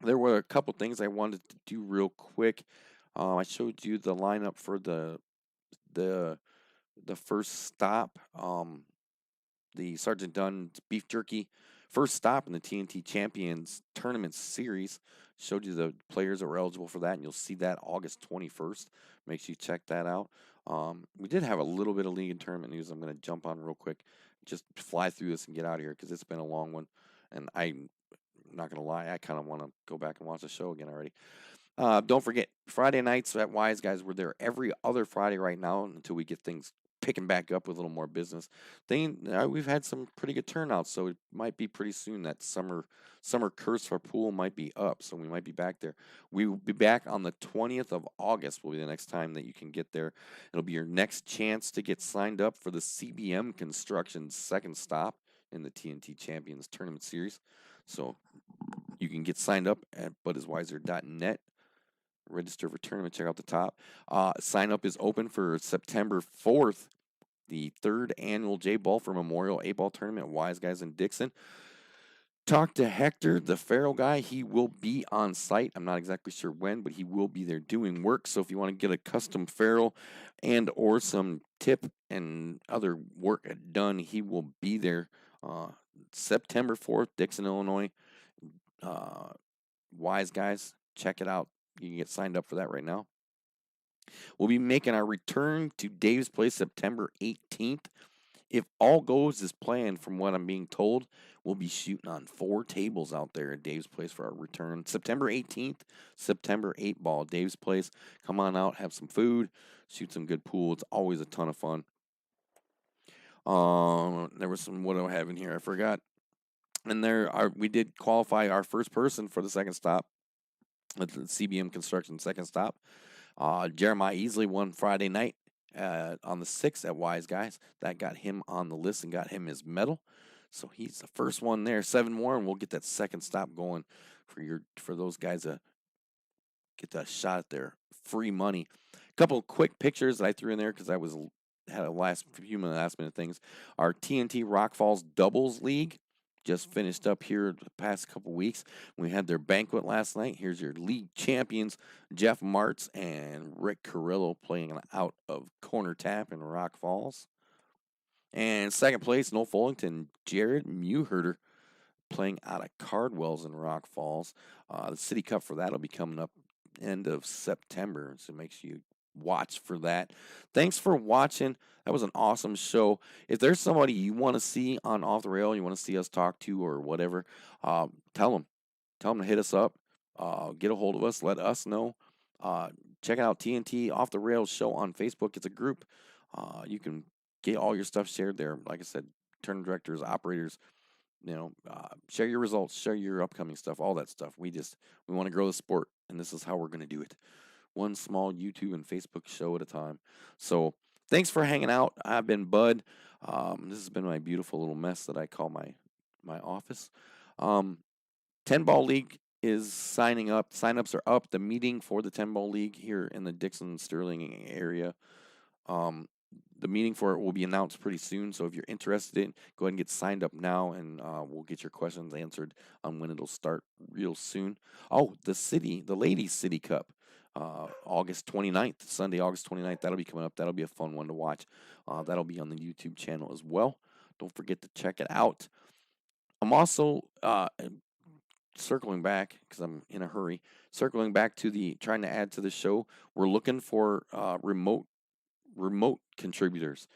There were a couple things I wanted to do real quick. I showed you the lineup for the the first stop, the Sergeant Dunn's beef jerky first stop in the TNT Champions Tournament Series. Showed you the players that were eligible for that, and you'll see that August 21st. Make sure you check that out. We did have a little bit of league and tournament news I'm going to jump on real quick. Just fly through this and get out of here because it's been a long one. And I'm not going to lie, I kind of want to go back and watch the show again already. Don't forget, Friday nights at Wise Guys, we're there every other Friday right now until we get things picking back up with a little more business. We've had some pretty good turnouts, so it might be pretty soon that summer curse for pool might be up, so we might be back there. We will be back on the 20th of August will be the next time that you can get there. It'll be your next chance to get signed up for the CBM Construction's second stop in the TNT Champions Tournament Series. So you can get signed up at budiswiser.net. Register for tournament. Check out the top. Sign up is open for September 4th, the third annual J Balfour Memorial 8-Ball Tournament. Wise Guys in Dixon. Talk to Hector, the Farrell guy. He will be on site. I'm not exactly sure when, but he will be there doing work. So if you want to get a custom Farrell and or some tip and other work done, he will be there. September 4th, Dixon, Illinois. Wise Guys, check it out. You can get signed up for that right now. We'll be making our return to Dave's Place September 18th. If all goes as planned, from what I'm being told, we'll be shooting on 4 tables out there at Dave's Place for our return. September 18th, September 8-Ball, Dave's Place. Come on out, have some food, shoot some good pool. It's always a ton of fun. There was some, what do I have in here? I forgot. And we did qualify our first person for the second stop. At the CBM Construction second stop. Jeremiah Easley won Friday night on the 6th at Wise Guys. That got him on the list and got him his medal. So he's the first one there. 7 more, and we'll get that second stop going for those guys to get that shot at their free money. A couple of quick pictures that I threw in there because I had a last minute things. Our TNT Rock Falls Doubles League just finished up here the past couple weeks. We had their banquet last night. Here's your league champions, Jeff Martz and Rick Carrillo, playing out of Corner Tap in Rock Falls. And second place, Noel Fullington, Jared Mewherter, playing out of Cardwell's in Rock Falls. The City Cup for that will be coming up end of September, so make sure you watch for that. Thanks for watching. That was an awesome show. If there's somebody you want to see on Off the Rail, you want to see us talk to or whatever, tell them to hit us up, get a hold of us, let us know. Check out TNT Off the Rails show on Facebook. It's a group. You can get all your stuff shared there. Like I said, tournament directors, operators, share your results, share your upcoming stuff, all that stuff. We want to grow the sport, and this is how we're going to do it. One small YouTube and Facebook show at a time. So thanks for hanging out. I've been Bud. This has been my beautiful little mess that I call my office. 10-Ball League is signing up. Sign-ups are up. The meeting for the 10-Ball League here in the Dixon-Sterling area, the meeting for it will be announced pretty soon. So if you're interested in, go ahead and get signed up now, and we'll get your questions answered on when it'll start real soon. Oh, the Ladies City Cup. August 29th, Sunday, August 29th. That'll be coming up. That'll be a fun one to watch. That'll be on the YouTube channel as well. Don't forget to check it out. I'm also circling back because I'm in a hurry. Circling back to trying to add to the show. We're looking for remote contributors.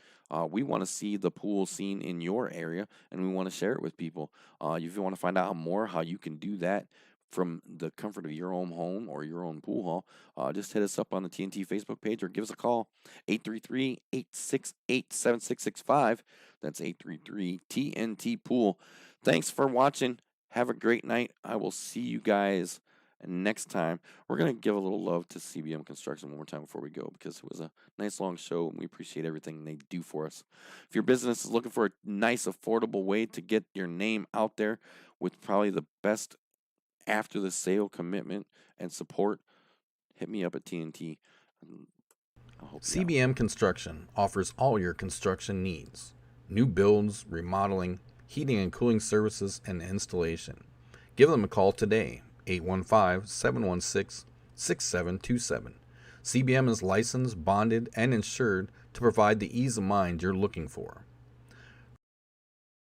We want to see the pool scene in your area, and we want to share it with people. If you want to find out more how you can do that from the comfort of your own home or your own pool hall, just hit us up on the TNT Facebook page or give us a call, 833-868-7665. That's 833-TNT Pool. Thanks for watching. Have a great night. I will see you guys next time. We're going to give a little love to CBM Construction one more time before we go, because it was a nice long show, and we appreciate everything they do for us. If your business is looking for a nice, affordable way to get your name out there with probably the best after the sale commitment and support, hit me up at TNT. CBM Construction offers all your construction needs: new builds, remodeling, heating and cooling services, and installation. Give them a call today, 815-716-6727. CBM is licensed, bonded, and insured to provide the ease of mind you're looking for.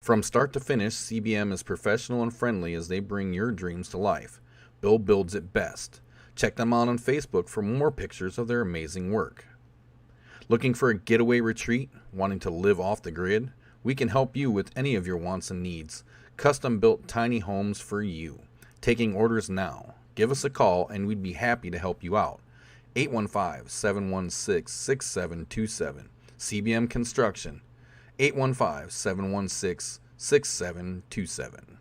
From start to finish, CBM is professional and friendly as they bring your dreams to life. Bill builds it best. Check them out on Facebook for more pictures of their amazing work. Looking for a getaway retreat? Wanting to live off the grid? We can help you with any of your wants and needs. Custom-built tiny homes for you. Taking orders now. Give us a call and we'd be happy to help you out. 815-716-6727. CBM Construction. 815-716-6727.